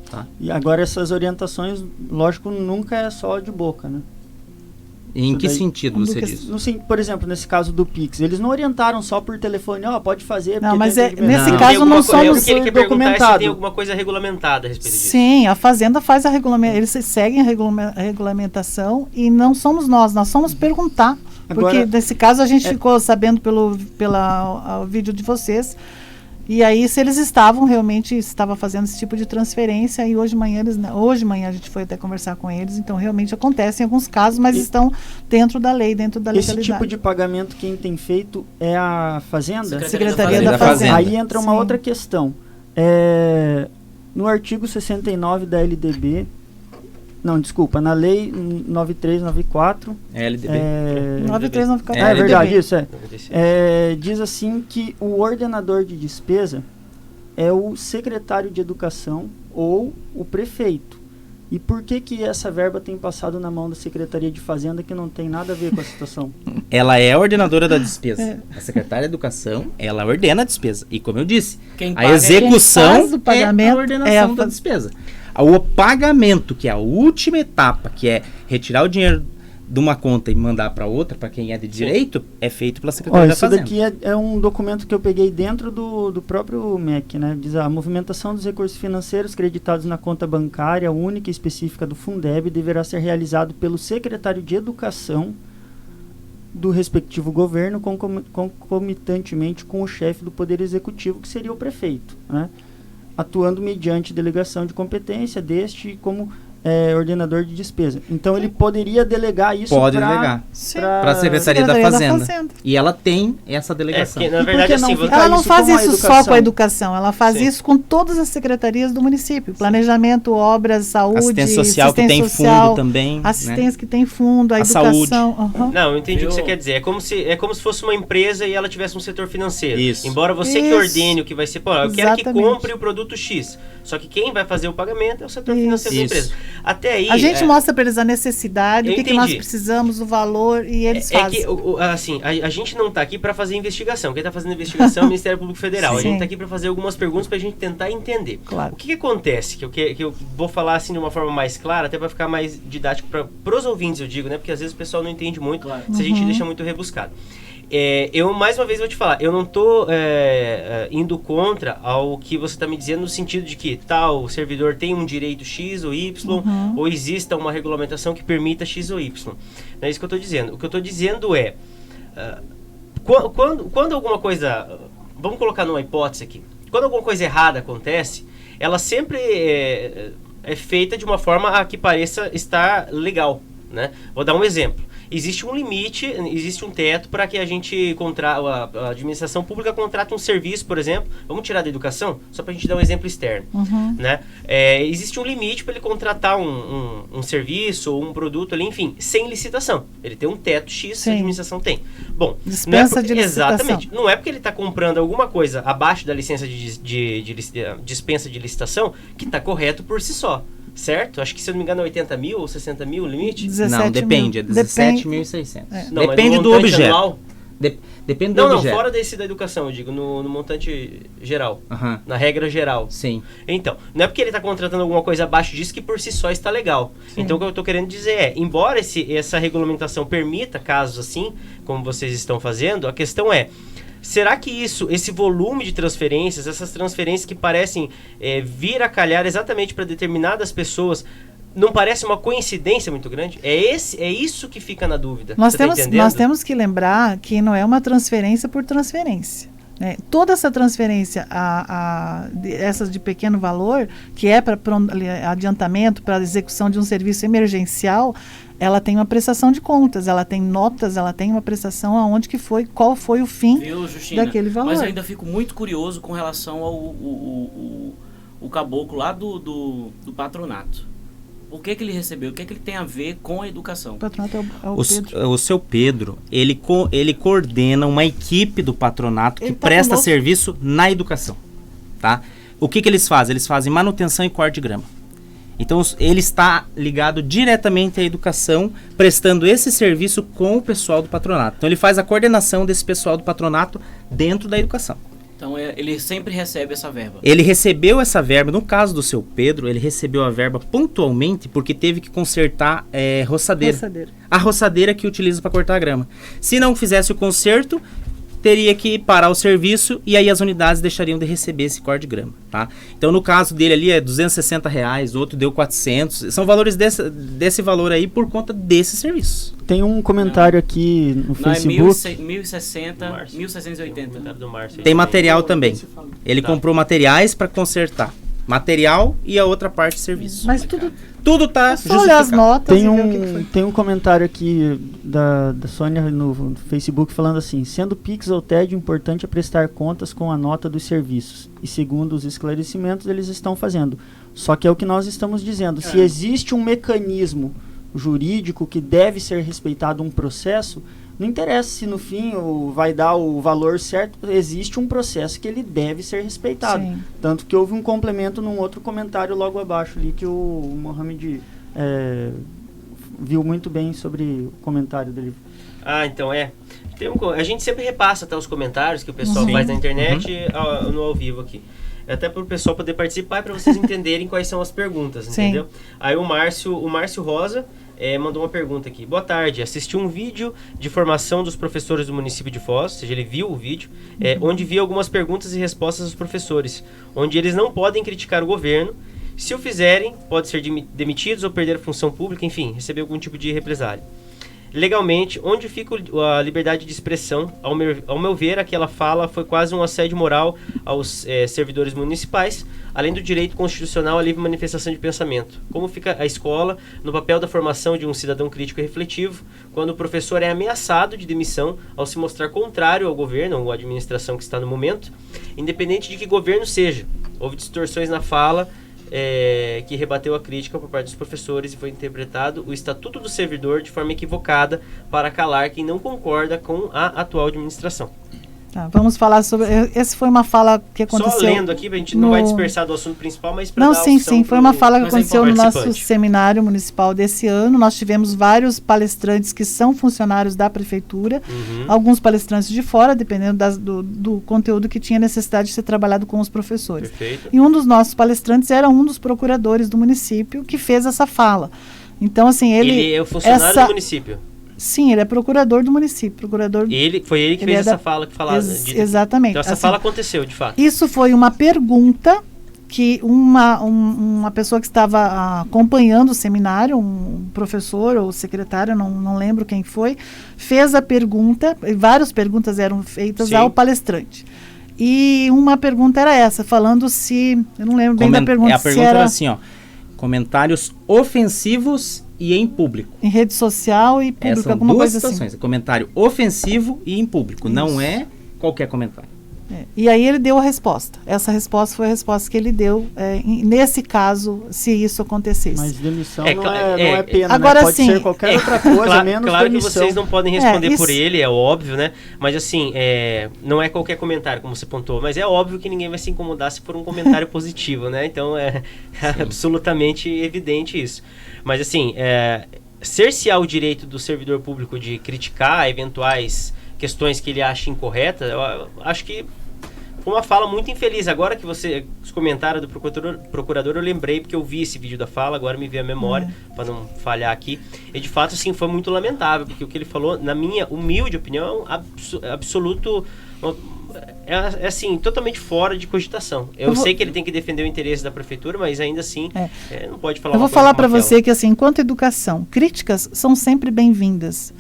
Speaker 4: Tá?
Speaker 1: E agora essas orientações, lógico, nunca é só de boca, né?
Speaker 4: Em que sentido você diz?
Speaker 1: Por exemplo, nesse caso do PIX, eles não orientaram só por telefone, pode fazer.
Speaker 2: Não, mas nesse caso não somos
Speaker 3: documentados. Ele quer perguntar se tem alguma coisa regulamentada a respeito disso.
Speaker 2: Sim, a Fazenda faz a regulamentação, eles seguem a regulamentação e não somos nós somos perguntar. Agora, porque nesse caso a gente ficou sabendo pelo vídeo de vocês. E aí, se eles realmente estavam fazendo esse tipo de transferência, e hoje de manhã a gente foi até conversar com eles, então realmente acontece em alguns casos, mas estão dentro da lei, dentro da legalidade.
Speaker 1: Esse tipo de pagamento quem tem feito é a Fazenda?
Speaker 2: Secretaria da Fazenda.
Speaker 1: Aí entra uma outra questão. No artigo 69 da LDB, na lei 9394.
Speaker 4: LDB.
Speaker 2: 9394.
Speaker 1: É verdade, isso diz assim que o ordenador de despesa é o secretário de educação ou o prefeito. E por que essa verba tem passado na mão da Secretaria de Fazenda, que não tem nada a ver com a situação?
Speaker 4: Ela é a ordenadora da despesa. A Secretaria de Educação, ela ordena a despesa. E como eu disse, a execução
Speaker 2: do pagamento
Speaker 4: é a ordenação da despesa. O pagamento, que é a última etapa, que é retirar o dinheiro de uma conta e mandar para outra, para quem é de direito, é feito pela Secretaria da Fazenda.
Speaker 1: Isso daqui é um documento que eu peguei dentro do próprio MEC, né? Diz a movimentação dos recursos financeiros creditados na conta bancária única e específica do Fundeb deverá ser realizado pelo secretário de Educação do respectivo governo, concomitantemente com o chefe do Poder Executivo, que seria o prefeito, né? Atuando mediante delegação de competência deste como ordenador de despesa. Então ele poderia delegar isso para
Speaker 4: a Secretaria da Fazenda. E ela tem essa delegação.
Speaker 3: Porque, na verdade,
Speaker 2: ela não faz isso só com a educação, ela faz isso com todas as secretarias do município. Planejamento, obras, saúde,
Speaker 4: assistência social que tem fundo também.
Speaker 2: Assistência que tem fundo, a educação.
Speaker 3: Não, eu entendi o que você quer dizer. É como se fosse uma empresa e ela tivesse um setor financeiro.
Speaker 4: Isso.
Speaker 3: Embora você que ordene o que vai ser, eu quero que compre o produto X. Só que quem vai fazer o pagamento é o setor financeiro da empresa. Até aí,
Speaker 2: a gente mostra para eles a necessidade, o que nós precisamos, o valor, e eles fazem.
Speaker 3: A gente não está aqui para fazer investigação. Quem está fazendo investigação é o Ministério Público Federal. A gente está aqui para fazer algumas perguntas para a gente tentar entender.
Speaker 2: Claro.
Speaker 3: O que acontece, que eu vou falar assim de uma forma mais clara, até para ficar mais didático para os ouvintes, eu digo, né? Porque às vezes o pessoal não entende muito, se a gente deixa muito rebuscado. Eu, mais uma vez, vou te falar, eu não estou indo contra ao que você está me dizendo, no sentido de que tal servidor tem um direito X ou Y, ou exista uma regulamentação que permita X ou Y. Não é isso que eu estou dizendo. O que eu estou dizendo é, quando alguma coisa, vamos colocar numa hipótese aqui, quando alguma coisa errada acontece, ela sempre é feita de uma forma a que pareça estar legal, né? Vou dar um exemplo. Existe um limite, existe um teto para que a administração pública contrate um serviço, por exemplo. Vamos tirar da educação, só para a gente dar um exemplo externo. Né? Existe um limite para ele contratar um serviço ou um produto ali, enfim, sem licitação. Ele tem um teto X, a administração tem. Bom,
Speaker 2: dispensa de licitação.
Speaker 3: Exatamente. Não é porque ele está comprando alguma coisa abaixo da licença de dispensa de licitação que está correto por si só. Certo? Acho que, se eu não me engano, é 80 mil ou 60 mil o limite?
Speaker 4: Não, depende. É 17 20.600.
Speaker 3: Não,
Speaker 4: depende
Speaker 3: mas
Speaker 4: do objeto.
Speaker 3: Anual,
Speaker 4: Depende do objeto.
Speaker 3: Não, fora desse da educação, eu digo, no montante geral.
Speaker 4: Uhum.
Speaker 3: Na regra geral.
Speaker 4: Sim.
Speaker 3: Então, não é porque ele está contratando alguma coisa abaixo disso que por si só está legal.
Speaker 2: Sim.
Speaker 3: Então, o que eu estou querendo dizer é, embora essa regulamentação permita casos assim, como vocês estão fazendo, a questão é, será que esse volume de transferências, essas transferências que parecem vir a calhar exatamente para determinadas pessoas, não parece uma coincidência muito grande? É isso que fica na dúvida.
Speaker 2: Nós
Speaker 3: tá
Speaker 2: temos que lembrar que não é uma transferência por transferência. Né? Toda essa transferência, essas de pequeno valor, que é para adiantamento, para execução de um serviço emergencial, ela tem uma prestação de contas, ela tem notas, ela tem uma prestação aonde que foi, qual foi o fim daquele valor.
Speaker 5: Mas eu ainda fico muito curioso com relação ao o caboclo lá do patronato. O que ele recebeu? O que ele tem a ver com a educação?
Speaker 2: O patronato é o Pedro.
Speaker 4: O seu Pedro, ele coordena uma equipe do patronato que presta serviço na educação, tá? O que eles fazem? Eles fazem manutenção e corte de grama. Então, ele está ligado diretamente à educação, prestando esse serviço com o pessoal do patronato. Então, ele faz a coordenação desse pessoal do patronato dentro da educação.
Speaker 5: Então, ele sempre recebe essa verba.
Speaker 4: Ele recebeu essa verba, no caso do seu Pedro, ele recebeu a verba pontualmente porque teve que consertar roçadeira. A roçadeira que utiliza para cortar a grama. Se não fizesse o conserto, teria que parar o serviço e aí as unidades deixariam de receber esse corte de grama, tá? Então, no caso dele ali é R$260, outro deu 400. São valores desse valor aí por conta desse serviço.
Speaker 1: Tem um comentário aqui no Facebook.
Speaker 5: É 1.060, 1.680.
Speaker 3: Do Márcio.
Speaker 4: Tem material também. Ele comprou materiais para consertar. Material e a outra parte de serviço.
Speaker 2: Mas
Speaker 4: tudo tá
Speaker 2: só olhar as notas
Speaker 1: tem
Speaker 2: e ver o que foi.
Speaker 1: Tem um comentário aqui da Sônia no Facebook falando assim: sendo Pix ou TED, o importante é prestar contas com a nota dos serviços. E segundo os esclarecimentos, eles estão fazendo. Só que é o que nós estamos dizendo. Se existe um mecanismo jurídico que deve ser respeitado, um processo, não interessa se no fim vai dar o valor certo, existe um processo que ele deve ser respeitado.
Speaker 2: Sim.
Speaker 1: Tanto que houve um complemento num outro comentário logo abaixo ali que o Mohamed viu muito bem sobre o comentário dele.
Speaker 3: Ah, então a gente sempre repassa até os comentários que o pessoal faz na internet no ao vivo aqui. Até para o pessoal poder participar e para vocês entenderem quais são as perguntas, entendeu? Aí o Márcio Rosa mandou uma pergunta aqui. Boa tarde, assisti um vídeo de formação dos professores do município de Foz, ou seja, ele viu o vídeo, onde vi algumas perguntas e respostas dos professores, onde eles não podem criticar o governo. Se o fizerem, pode ser demitidos ou perder a função pública, enfim, receber algum tipo de represália. Legalmente, onde fica a liberdade de expressão? Ao meu ver, aquela fala foi quase um assédio moral aos servidores municipais, além do direito constitucional à livre manifestação de pensamento. Como fica a escola no papel da formação de um cidadão crítico e refletivo, quando o professor é ameaçado de demissão ao se mostrar contrário ao governo ou à administração que está no momento, independente de que governo seja? Houve distorções na fala, que rebateu a crítica por parte dos professores e foi interpretado o Estatuto do Servidor de forma equivocada para calar quem não concorda com a atual administração.
Speaker 2: Tá, vamos falar sobre... Essa foi uma fala que aconteceu...
Speaker 3: Só lendo aqui, a gente não vai dispersar do assunto principal, mas para
Speaker 2: dar
Speaker 3: opção
Speaker 2: sim, foi uma fala que aconteceu no nosso seminário municipal desse ano. Nós tivemos vários palestrantes que são funcionários da prefeitura, alguns palestrantes de fora, dependendo do conteúdo que tinha necessidade de ser trabalhado com os professores.
Speaker 3: Perfeito.
Speaker 2: E um dos nossos palestrantes era um dos procuradores do município que fez essa fala. Então, assim, ele
Speaker 3: é o funcionário do município.
Speaker 2: Sim, ele é procurador do município.
Speaker 3: Foi ele que fez essa fala que falava.
Speaker 2: Exatamente.
Speaker 3: Então essa fala aconteceu, de fato.
Speaker 2: Isso foi uma pergunta que uma pessoa que estava acompanhando o seminário, um professor ou secretário, não lembro quem foi, fez a pergunta, e várias perguntas eram feitas ao palestrante. E uma pergunta era essa, falando se... Eu não lembro bem da pergunta.
Speaker 4: A pergunta era assim, ó. Comentários ofensivos e em público.
Speaker 2: Em rede social e público, alguma coisa assim. São duas
Speaker 4: situações. Comentário ofensivo e em público. Isso. Não é qualquer comentário.
Speaker 2: E aí ele deu a resposta. Essa resposta foi a resposta que ele deu nesse caso, se isso acontecesse.
Speaker 1: Mas demissão não é pena,
Speaker 2: agora,
Speaker 1: né? Pode ser qualquer outra coisa, menos
Speaker 3: claro
Speaker 1: demissão.
Speaker 3: Que vocês não podem responder por ele, é óbvio, né? Mas assim, não é qualquer comentário, como você pontuou, mas é óbvio que ninguém vai se incomodar se for um comentário positivo, né? Então é absolutamente evidente isso. Mas assim, cercear o direito do servidor público de criticar eventuais questões que ele acha incorretas, eu acho que foi uma fala muito infeliz. Agora que os comentários do procurador, eu lembrei, porque eu vi esse vídeo da fala, agora me veio a memória, para não falhar aqui. E de fato, assim, foi muito lamentável, porque o que ele falou, na minha humilde opinião, absoluto... É assim, totalmente fora de cogitação. Eu sei que ele tem que defender o interesse da prefeitura, mas ainda assim não pode falar.
Speaker 2: Eu vou falar para você que, assim, enquanto educação, críticas são sempre bem-vindas,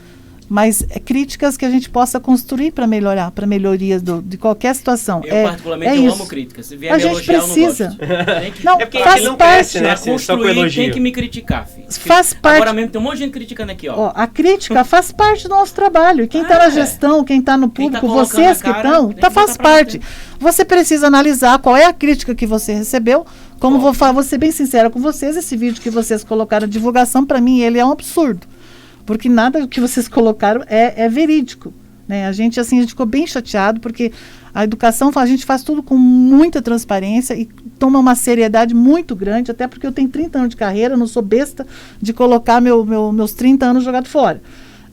Speaker 2: mas críticas que a gente possa construir para melhorar, para melhorias de qualquer situação.
Speaker 5: Eu particularmente amo críticas. Se vier
Speaker 2: a
Speaker 5: me
Speaker 2: gente
Speaker 5: elogiar,
Speaker 2: precisa.
Speaker 5: Eu não gosto.
Speaker 2: Não,
Speaker 3: é porque
Speaker 2: faz
Speaker 3: não
Speaker 2: parte.
Speaker 3: cresce, né?
Speaker 5: Construir, tem que me criticar, filho.
Speaker 2: Faz parte.
Speaker 5: Agora mesmo tem um monte de gente criticando aqui, ó.
Speaker 2: A crítica faz parte do nosso trabalho. E quem está na gestão, quem está no público, vocês que estão, faz parte. Você precisa analisar qual é a crítica que você recebeu. Como vou ser bem sincera com vocês, esse vídeo que vocês colocaram, a divulgação, para mim, ele é um absurdo. Porque nada que vocês colocaram é verídico. Né? A gente ficou bem chateado, porque a educação, a gente faz tudo com muita transparência e toma uma seriedade muito grande, até porque eu tenho 30 anos de carreira, não sou besta de colocar meus 30 anos jogados fora.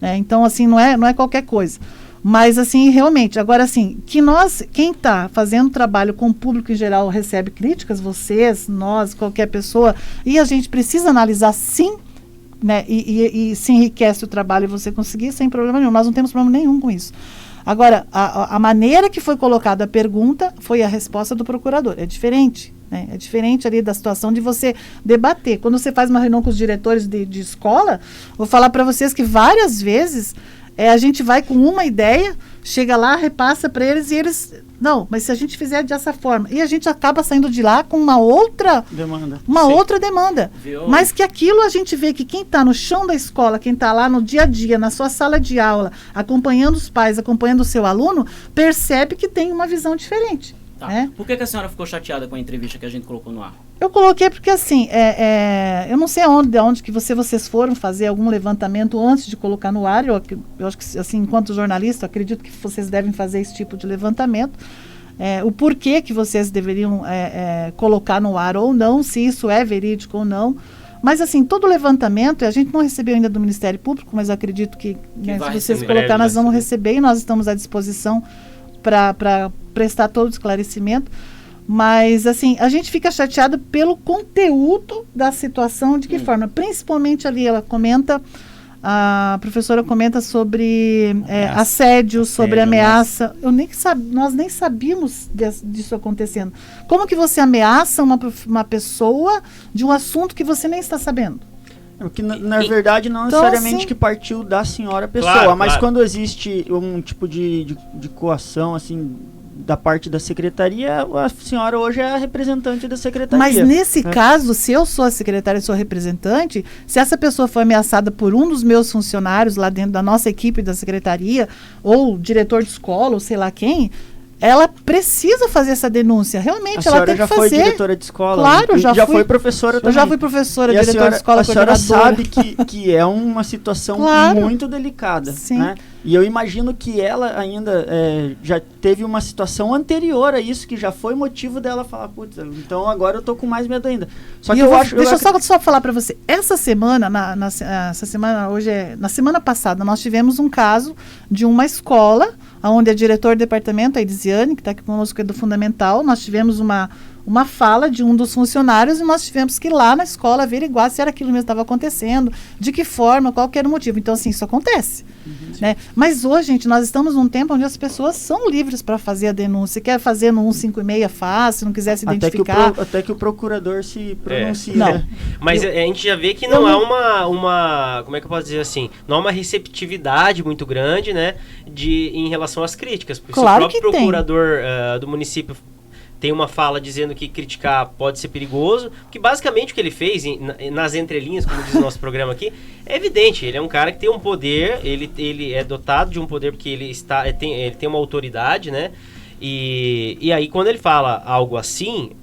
Speaker 2: Né? Então, assim, não é qualquer coisa. Mas, assim, realmente, agora, assim, quem está fazendo trabalho com o público em geral recebe críticas, vocês, nós, qualquer pessoa, e a gente precisa analisar, sim, né, e se enriquece o trabalho e você conseguir sem problema nenhum. Nós não temos problema nenhum com isso. Agora, a maneira que foi colocada a pergunta foi a resposta do procurador. É diferente. Né? É diferente ali da situação de você debater. Quando você faz uma reunião com os diretores de escola, vou falar para vocês que várias vezes a gente vai com uma ideia, chega lá, repassa para eles e eles... Não, mas se a gente fizer dessa forma, e a gente acaba saindo de lá com uma outra demanda.
Speaker 5: Viu?
Speaker 2: Mas que aquilo a gente vê que quem está no chão da escola, quem está lá no dia a dia, na sua sala de aula, acompanhando os pais, acompanhando o seu aluno, percebe que tem uma visão diferente.
Speaker 5: Tá.
Speaker 2: Né?
Speaker 5: Por que a senhora ficou chateada com a entrevista que a gente colocou no ar?
Speaker 2: Eu coloquei porque, assim, eu não sei aonde que vocês foram fazer algum levantamento antes de colocar no ar. Eu acho que, assim, enquanto jornalista, acredito que vocês devem fazer esse tipo de levantamento. O porquê que vocês deveriam colocar no ar ou não, se isso é verídico ou não. Mas, assim, todo levantamento, a gente não recebeu ainda do Ministério Público, mas acredito que se vocês colocar, nós vamos receber e nós estamos à disposição para prestar todo o esclarecimento. Mas, assim, a gente fica chateado pelo conteúdo da situação, de que forma? Principalmente ali, a professora comenta sobre assédio, sobre ameaça. Nós nem sabíamos disso acontecendo. Como que você ameaça uma pessoa de um assunto que você nem está sabendo?
Speaker 1: Que na verdade não necessariamente que partiu da senhora pessoa,
Speaker 3: claro,
Speaker 1: mas quando existe um tipo de coação, assim, da parte da secretaria, a senhora hoje é a representante da secretaria.
Speaker 2: Mas nesse caso, se eu sou a secretária e sou a representante, se essa pessoa foi ameaçada por um dos meus funcionários lá dentro da nossa equipe da secretaria, ou diretor de escola, ou sei lá quem, ela precisa fazer essa denúncia. Realmente, ela tem que fazer. A senhora já foi
Speaker 1: diretora de escola?
Speaker 2: Claro, já
Speaker 1: foi professora também.
Speaker 2: Eu já fui professora, diretora de escola,
Speaker 1: coordenadora. A senhora sabe que é uma situação muito delicada.
Speaker 2: Sim.
Speaker 1: Né? E eu imagino que ela ainda já teve uma situação anterior a isso, que já foi motivo dela falar, putz, então agora eu tô com mais medo ainda. Só que
Speaker 2: deixa eu só falar para você. Essa semana, na semana passada, nós tivemos um caso de uma escola, onde a diretora do departamento, a Edisiane, que está aqui conosco, que é do Fundamental, nós tivemos uma fala de um dos funcionários e nós tivemos que ir lá na escola averiguar se era aquilo mesmo que estava acontecendo, de que forma, qual que era o motivo. Então, assim, isso acontece. Né? Mas hoje, gente, nós estamos num tempo onde as pessoas são livres para fazer a denúncia. Quer fazer no 156, fácil, se não quiser se identificar.
Speaker 1: Até que o procurador se pronuncia.
Speaker 2: Não.
Speaker 3: Mas a gente já vê que não há uma... Como é que eu posso dizer assim? Não há uma receptividade muito grande, né? Em relação às críticas. Porque
Speaker 2: claro,
Speaker 3: se o próprio procurador do município tem uma fala dizendo que criticar pode ser perigoso, que basicamente o que ele fez, nas entrelinhas, como diz o nosso programa aqui, é evidente. Ele é um cara que tem um poder, ele é dotado de um poder porque ele tem uma autoridade, né? E aí quando ele fala algo assim,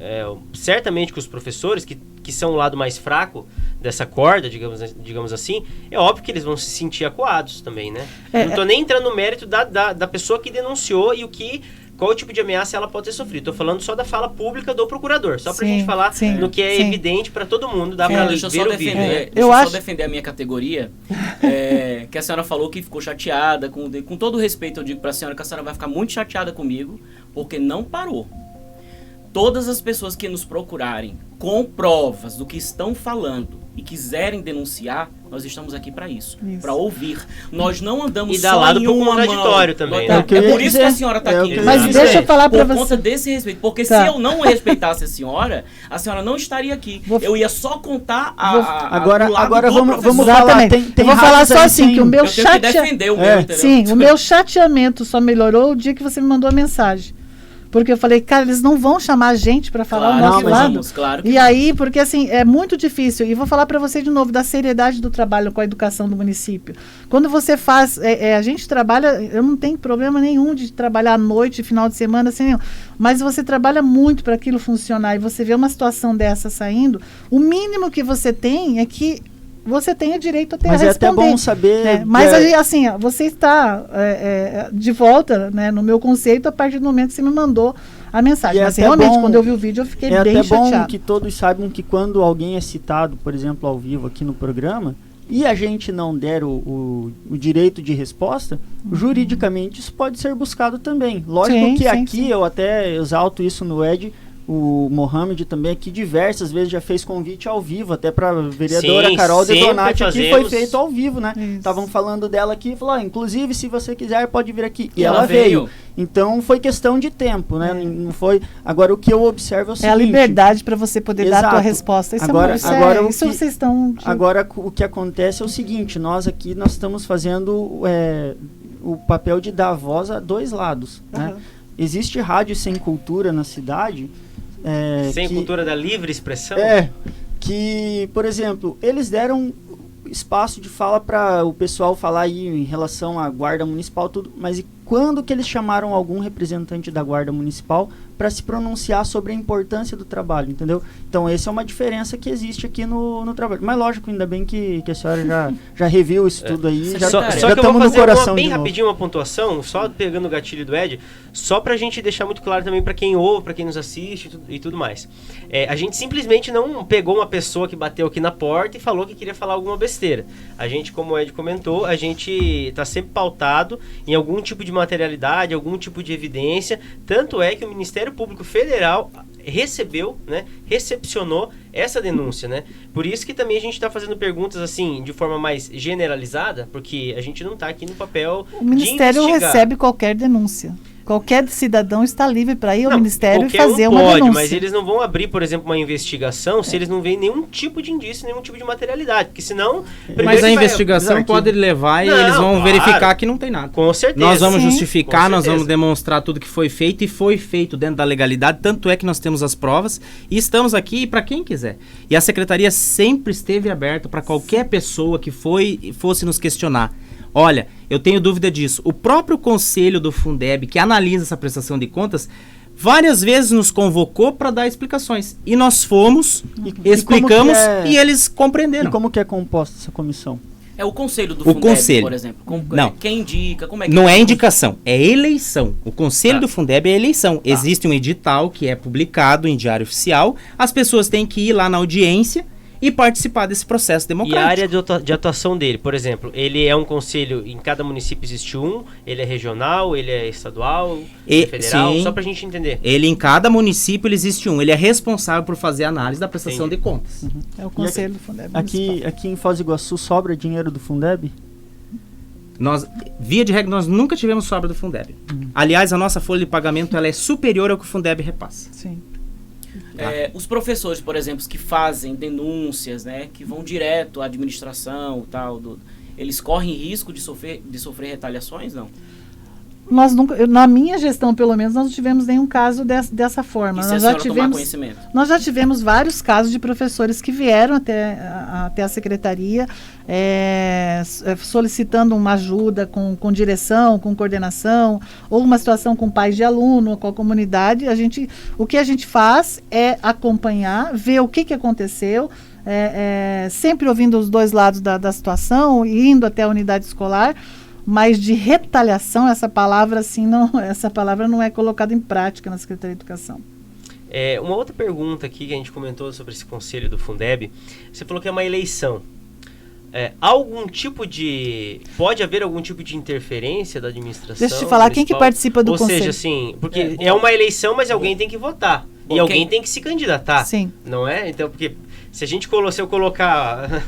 Speaker 3: certamente que os professores, que são o lado mais fraco dessa corda, digamos assim, é óbvio que eles vão se sentir acuados também, né? Não estou nem entrando no mérito da pessoa que denunciou e o que qual tipo de ameaça ela pode ter sofrido. Estou falando só da fala pública do procurador, só para a gente falar no que é evidente para todo mundo, dá para ver o vídeo.
Speaker 5: Deixa eu só defender a minha categoria, que a senhora falou que ficou chateada, com todo o respeito eu digo para a senhora que a senhora vai ficar muito chateada comigo, porque não parou. Todas as pessoas que nos procurarem com provas do que estão falando e quiserem denunciar, nós estamos aqui para isso, para ouvir. Nós não andamos
Speaker 3: só
Speaker 5: lado
Speaker 3: em uma contraditório também.
Speaker 5: Né? É por isso que a senhora está aqui.
Speaker 2: Mas deixa eu falar para você.
Speaker 5: Por conta desse respeito. Porque se eu não respeitasse a senhora não estaria aqui. Eu ia só contar
Speaker 1: agora vamos
Speaker 2: falar. Eu vou falar só assim, que o meu
Speaker 5: o
Speaker 2: meu chateamento só melhorou o dia que você me mandou a mensagem. Porque eu falei, cara, eles não vão chamar a gente para falar o nosso lado.
Speaker 5: Claro que
Speaker 2: e aí, porque assim, é muito difícil. E vou falar para você de novo da seriedade do trabalho com a educação do município. Quando você faz, a gente trabalha, eu não tenho problema nenhum de trabalhar à noite, final de semana, assim, nenhum. Mas você trabalha muito para aquilo funcionar e você vê uma situação dessa saindo, o mínimo que você tem é que você tenha direito a ter a responder.
Speaker 1: Mas é até bom saber...
Speaker 2: Mas assim, você está de volta, né, no meu conceito a partir do momento que você me mandou a mensagem. Mas realmente, quando eu vi o vídeo, eu fiquei bem chateado.
Speaker 1: É até bom que todos saibam que quando alguém é citado, por exemplo, ao vivo aqui no programa, e a gente não der o direito de resposta, juridicamente isso pode ser buscado também. Lógico que aqui, eu até exalto isso no Ed, o Mohamed também aqui diversas vezes já fez convite ao vivo, até para a vereadora Carol De Donati aqui foi feito ao vivo, né? Estavam falando dela aqui e falou, inclusive se você quiser pode vir aqui. E ela veio. Então foi questão de tempo, né? Não foi. Agora o que eu observo é o seguinte.
Speaker 2: É a liberdade para você poder dar a tua resposta. Isso vocês estão.
Speaker 1: Agora o que acontece é o seguinte, nós estamos fazendo o papel de dar voz a dois lados, né? Existe rádio sem cultura na cidade.
Speaker 3: Sem cultura da livre expressão?
Speaker 1: Que, por exemplo, eles deram espaço de fala para o pessoal falar aí em relação à guarda municipal, tudo, mas e quando que eles chamaram algum representante da guarda municipal para se pronunciar sobre a importância do trabalho, entendeu? Então essa é uma diferença que existe aqui no trabalho. Mas lógico, ainda bem que a senhora já reviu isso tudo aí.
Speaker 3: Só que eu vou fazer bem rapidinho uma pontuação, só pegando o gatilho do Ed, só pra gente deixar muito claro também pra quem ouve, pra quem nos assiste e tudo mais. A gente simplesmente não pegou uma pessoa que bateu aqui na porta e falou que queria falar alguma besteira. A gente, como o Ed comentou, a gente tá sempre pautado em algum tipo de materialidade, algum tipo de evidência, tanto é que o Ministério Público Federal recepcionou essa denúncia, né? Por isso que também a gente está fazendo perguntas assim, de forma mais generalizada, porque a gente não está aqui no papel de investigar.
Speaker 2: O Ministério recebe qualquer denúncia. Qualquer cidadão está livre para ir ao Ministério e fazer uma denúncia.
Speaker 3: Mas eles não vão abrir, por exemplo, uma investigação se eles não veem nenhum tipo de indício, nenhum tipo de materialidade, porque senão...
Speaker 4: Mas a investigação pode levar e eles vão verificar que não tem nada.
Speaker 3: Com certeza.
Speaker 4: Nós vamos justificar, nós vamos demonstrar tudo que foi feito e foi feito dentro da legalidade, tanto é que nós temos as provas e estamos aqui para quem quiser. E a Secretaria sempre esteve aberta para qualquer pessoa que fosse nos questionar. Olha, eu tenho dúvida disso. O próprio Conselho do Fundeb, que analisa essa prestação de contas, várias vezes nos convocou para dar explicações. E nós fomos, explicamos e eles compreenderam.
Speaker 1: E como que é composta essa comissão?
Speaker 5: É o Conselho do Fundeb, por exemplo.
Speaker 4: Não.
Speaker 5: Quem indica? Como é que
Speaker 4: não é indicação, é eleição. O Conselho do Fundeb é eleição. Existe um edital que é publicado em Diário Oficial. As pessoas têm que ir lá na audiência e participar desse processo democrático.
Speaker 3: E a área de atuação dele, por exemplo, ele é um conselho, em cada município existe ele é regional, ele é estadual, ele é federal, só pra gente entender.
Speaker 4: Ele, em cada município, existe ele é responsável por fazer a análise da prestação de contas.
Speaker 2: É o Conselho do Fundeb.
Speaker 1: Aqui em Foz do Iguaçu sobra dinheiro do Fundeb?
Speaker 4: Via de regra, nós nunca tivemos sobra do Fundeb. Aliás, a nossa folha de pagamento ela é superior ao que o Fundeb repassa.
Speaker 2: Sim.
Speaker 5: Os professores, por exemplo, que fazem denúncias, né, que vão direto à administração, eles correm risco de sofrer retaliações, não?
Speaker 2: Nós nunca, na minha gestão, pelo menos, nós não tivemos nenhum caso dessa forma.
Speaker 5: E se a senhora tomar conhecimento?
Speaker 2: Nós já tivemos vários casos de professores que vieram até a secretaria solicitando uma ajuda com direção, com coordenação, ou uma situação com pais de aluno, ou com a comunidade. O que a gente faz é acompanhar, ver o que aconteceu, sempre ouvindo os dois lados da situação, indo até a unidade escolar. mas de retaliação, essa palavra não é colocada em prática na Secretaria de Educação.
Speaker 3: Uma outra pergunta aqui que a gente comentou sobre esse conselho do Fundeb, você falou que é uma eleição. Pode haver algum tipo de interferência da administração?
Speaker 2: Deixa eu te falar, quem que participa do conselho?
Speaker 3: Ou seja, assim, porque é uma eleição, mas alguém tem que votar. E alguém tem que se candidatar.
Speaker 2: Sim.
Speaker 3: Não é? Então, porque se eu colocar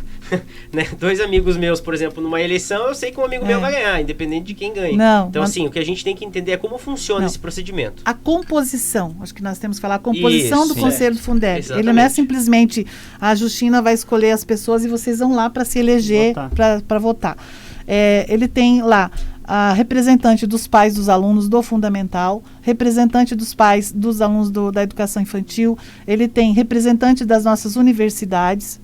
Speaker 3: né, 2 amigos meus, por exemplo, numa eleição, eu sei que um amigo meu vai ganhar, independente de quem ganhe. Então, assim, o que a gente tem que entender é como funciona esse procedimento.
Speaker 2: A composição, acho que nós temos que falar, a composição do Conselho do Fundeb.
Speaker 3: Exatamente.
Speaker 2: Ele não é simplesmente a Justina vai escolher as pessoas e vocês vão lá para se eleger, para votar. Ele tem lá a representante dos pais dos alunos do fundamental, representante dos pais dos alunos da educação infantil, ele tem representante das nossas universidades,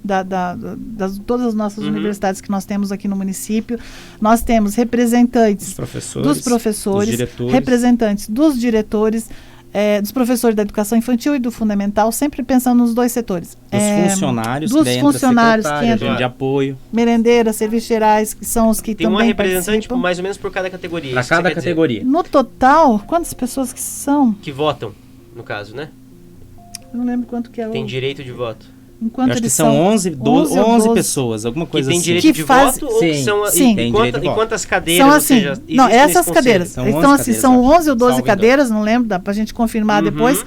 Speaker 2: todas as nossas universidades que nós temos aqui no município, nós temos representantes dos professores, representantes dos diretores, dos professores da educação infantil e do fundamental, sempre pensando nos 2 setores.
Speaker 4: Dos funcionários que entram de apoio.
Speaker 2: Merendeiras, serviçeirais, que são os que
Speaker 3: tem
Speaker 2: também
Speaker 3: uma representante
Speaker 2: participam.
Speaker 3: mais ou menos por cada categoria.
Speaker 4: Para cada categoria.
Speaker 2: No total, quantas pessoas que são?
Speaker 3: Que votam, no caso, né?
Speaker 2: Eu não lembro quanto que é.
Speaker 3: Tem direito de voto.
Speaker 2: Enquanto
Speaker 4: eu acho que são 11 pessoas, alguma coisa
Speaker 3: assim.
Speaker 4: assim.
Speaker 3: Que tem direito de voto? Ou
Speaker 4: sim,
Speaker 3: que são,
Speaker 2: sim.
Speaker 3: Tem direito de voto. Quantas cadeiras?
Speaker 2: São assim,
Speaker 3: não,
Speaker 2: essas cadeiras. Então, assim, são 11 ou 12 cadeiras, não lembro, dá pra gente confirmar depois.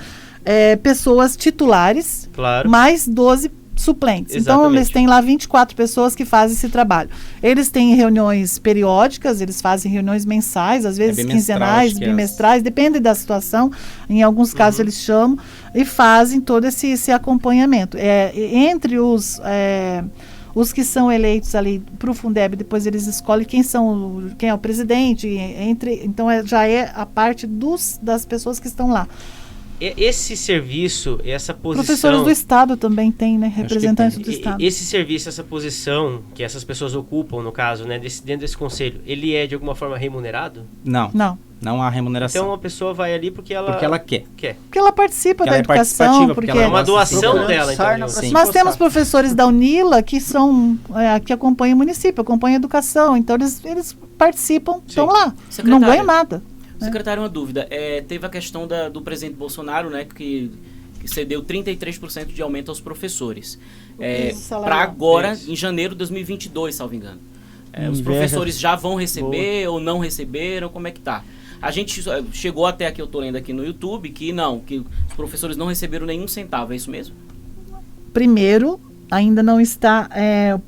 Speaker 2: Pessoas titulares, mais 12 suplentes.
Speaker 3: Exatamente.
Speaker 2: Então, eles têm lá 24 pessoas que fazem esse trabalho. Eles têm reuniões periódicas, eles fazem reuniões mensais, às vezes quinzenais, bimestrais, depende da situação. Em alguns casos eles chamam e fazem todo esse acompanhamento. Entre os que são eleitos ali para o Fundeb, depois eles escolhem quem é o presidente, então já é a parte das pessoas que estão lá.
Speaker 3: Esse serviço, essa posição...
Speaker 2: Professores do Estado também tem, né? Representantes do Estado.
Speaker 3: Esse serviço, essa posição que essas pessoas ocupam, no caso, né, dentro desse conselho, ele é de alguma forma remunerado?
Speaker 4: Não. Não há remuneração.
Speaker 3: Então, uma pessoa vai ali porque ela quer.
Speaker 2: Porque ela participa da educação. Porque
Speaker 3: é uma doação dela. Então,
Speaker 2: nós temos professores da UNILA que que acompanham o município, acompanham a educação. Então, eles participam, estão lá. Não ganham nada.
Speaker 5: Secretário, uma dúvida. Teve a questão do presidente Bolsonaro, né, que cedeu 33% de aumento aos professores. Para agora, em janeiro de 2022, salvo engano. Os professores já vão receber ou não receberam? Como é que tá? A gente chegou até aqui, eu estou lendo aqui no YouTube, que os professores não receberam nenhum centavo, é isso mesmo?
Speaker 2: Primeiro, ainda não está,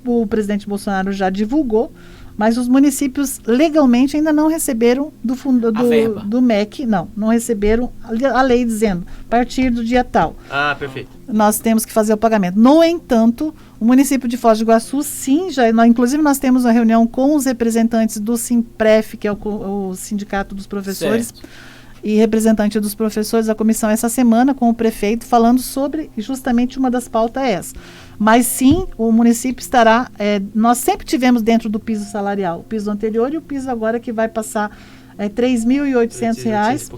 Speaker 2: o presidente Bolsonaro já divulgou, mas os municípios legalmente ainda não receberam do MEC, não receberam a lei dizendo, a partir do dia tal.
Speaker 3: Perfeito.
Speaker 2: Nós temos que fazer o pagamento. No entanto, o município de Foz do Iguaçu, sim, inclusive nós temos uma reunião com os representantes do SIMPREF, que é o Sindicato dos Professores, e representante dos professores da comissão essa semana com o prefeito, falando sobre justamente uma das pautas essa. Mas sim, o município estará, nós sempre tivemos dentro do piso salarial, o piso anterior e o piso agora que vai passar R$ 3.800,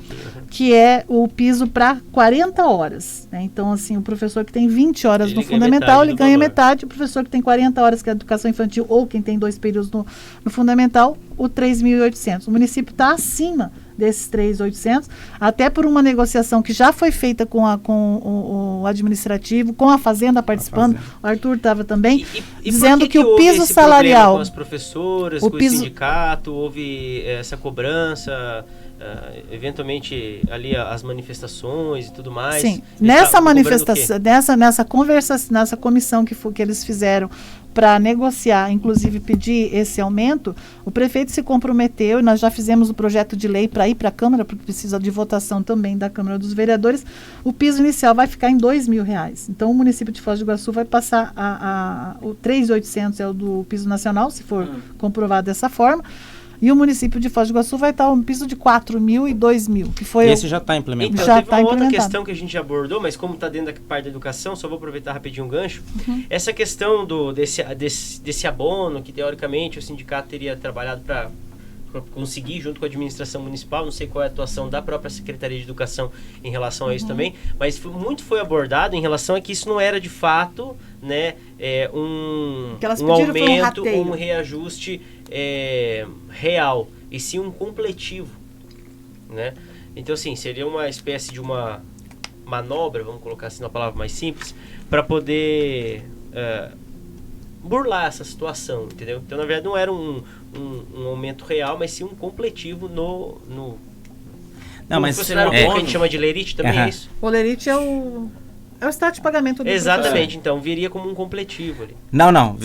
Speaker 2: que é o piso para 40 horas. Né? Então, assim, o professor que tem 20 horas no fundamental, ele ganha metade. O professor que tem 40 horas, que é a educação infantil, ou quem tem 2 períodos no fundamental, o R$ 3.800. O município está acima desses 3.800, até por uma negociação que já foi feita com o administrativo, com a Fazenda participando, o Arthur estava também, dizendo que o piso salarial...
Speaker 3: Com as professoras, com o sindicato, houve essa cobrança, eventualmente ali as manifestações e tudo mais.
Speaker 2: Sim, nessa manifestação, nessa conversa, nessa comissão que eles fizeram para negociar, inclusive pedir esse aumento, o prefeito se comprometeu, e nós já fizemos o projeto de lei para ir para a Câmara, porque precisa de votação também da Câmara dos Vereadores, o piso inicial vai ficar em R$ 2.000. Então, o município de Foz do Iguaçu vai passar o 3.800 é o do piso nacional, se for comprovado dessa forma, e o município de Foz do Iguaçu vai estar um piso de 4.000 e 2.000, que foi...
Speaker 4: Esse já está implementado.
Speaker 3: Então, já teve uma outra questão que a gente abordou, mas como está dentro da parte da educação, só vou aproveitar rapidinho um gancho. Essa questão desse abono, que teoricamente o sindicato teria trabalhado para conseguir, junto com a administração municipal, não sei qual é a atuação da própria Secretaria de Educação em relação a isso também, mas muito foi abordado em relação a que isso não era de fato, né, um aumento, um reajuste real, e sim um completivo, né? Então, assim, seria uma espécie de uma manobra, vamos colocar assim uma palavra mais simples, para poder burlar essa situação, entendeu? Então, na verdade, não era um aumento real, mas sim um completivo no
Speaker 4: Não, mas
Speaker 3: funcionário público, que a gente chama de lerite, também é isso?
Speaker 2: O lerite é o extrato de pagamento do
Speaker 3: Exatamente, então viria como um completivo ali.
Speaker 4: Não,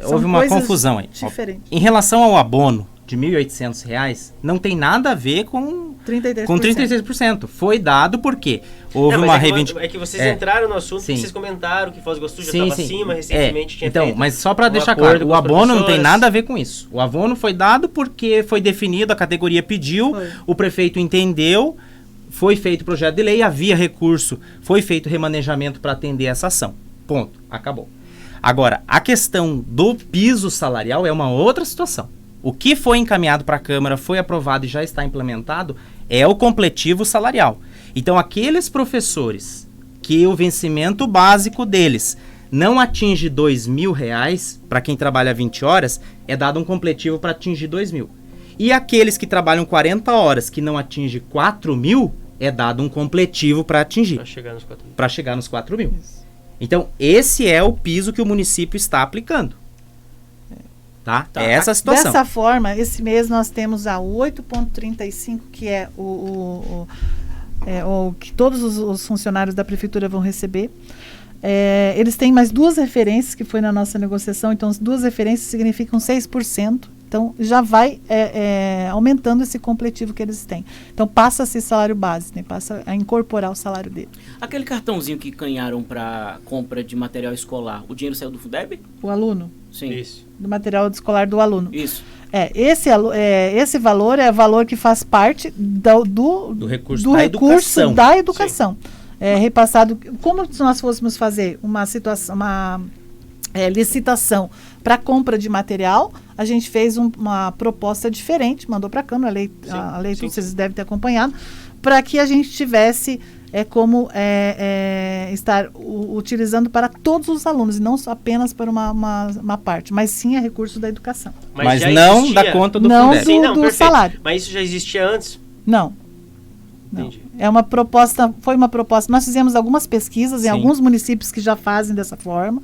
Speaker 4: houve uma confusão aí.
Speaker 2: Diferente.
Speaker 4: Em relação ao abono de R$ 1.800, não tem nada a ver com
Speaker 2: 33%.
Speaker 4: Com 33%. Foi dado porque houve
Speaker 3: não,
Speaker 4: uma
Speaker 3: reivindicação. É que vocês entraram no assunto,
Speaker 4: sim.
Speaker 3: vocês comentaram que Foz do Iguaçu já estava acima, recentemente tinha
Speaker 4: então,
Speaker 3: feito
Speaker 4: mas só para deixar claro, o abono não tem nada a ver com isso. O abono foi dado porque foi definido, a categoria pediu, o prefeito entendeu, foi feito o projeto de lei, havia recurso, foi feito remanejamento para atender essa ação. Ponto. Acabou. Agora, a questão do piso salarial é uma outra situação. O que foi encaminhado para a Câmara, foi aprovado e já está implementado, é o completivo salarial. Então, aqueles professores que o vencimento básico deles não atinge R$ 2.000, para quem trabalha 20 horas, é dado um completivo para atingir R$ 2.000. E aqueles que trabalham 40 horas, que não atinge R$ 4.000, é dado um completivo para atingir. Para chegar nos 4.000. Então, esse é o piso que o município está aplicando. Tá? É essa a situação.
Speaker 2: Dessa forma, esse mês nós temos a 8,35, que é o que todos os funcionários da prefeitura vão receber. Eles têm mais 2 referências, que foi na nossa negociação, então as 2 referências significam 6%. Então, já vai aumentando esse completivo que eles têm. Então, passa-se salário base, né? Passa a incorporar o salário dele.
Speaker 5: Aquele cartãozinho que ganharam para compra de material escolar, o dinheiro saiu do Fundeb?
Speaker 2: O aluno?
Speaker 5: Sim.
Speaker 3: Isso.
Speaker 2: Do material escolar do aluno.
Speaker 5: Isso.
Speaker 2: Esse valor é valor que faz parte do
Speaker 4: recurso
Speaker 2: da educação. Repassado, como se nós fôssemos fazer uma licitação para compra de material, a gente fez uma proposta diferente, mandou para a Câmara, a lei vocês devem ter acompanhado, para que a gente tivesse como estar utilizando para todos os alunos, e não apenas para uma parte, mas sim recurso da educação.
Speaker 4: Mas não da conta do
Speaker 2: Fundeb.
Speaker 3: Sim,
Speaker 2: do salário.
Speaker 3: Mas isso já existia antes?
Speaker 2: Não.
Speaker 3: Entendi.
Speaker 2: Foi uma proposta, nós fizemos algumas pesquisas em alguns municípios que já fazem dessa forma,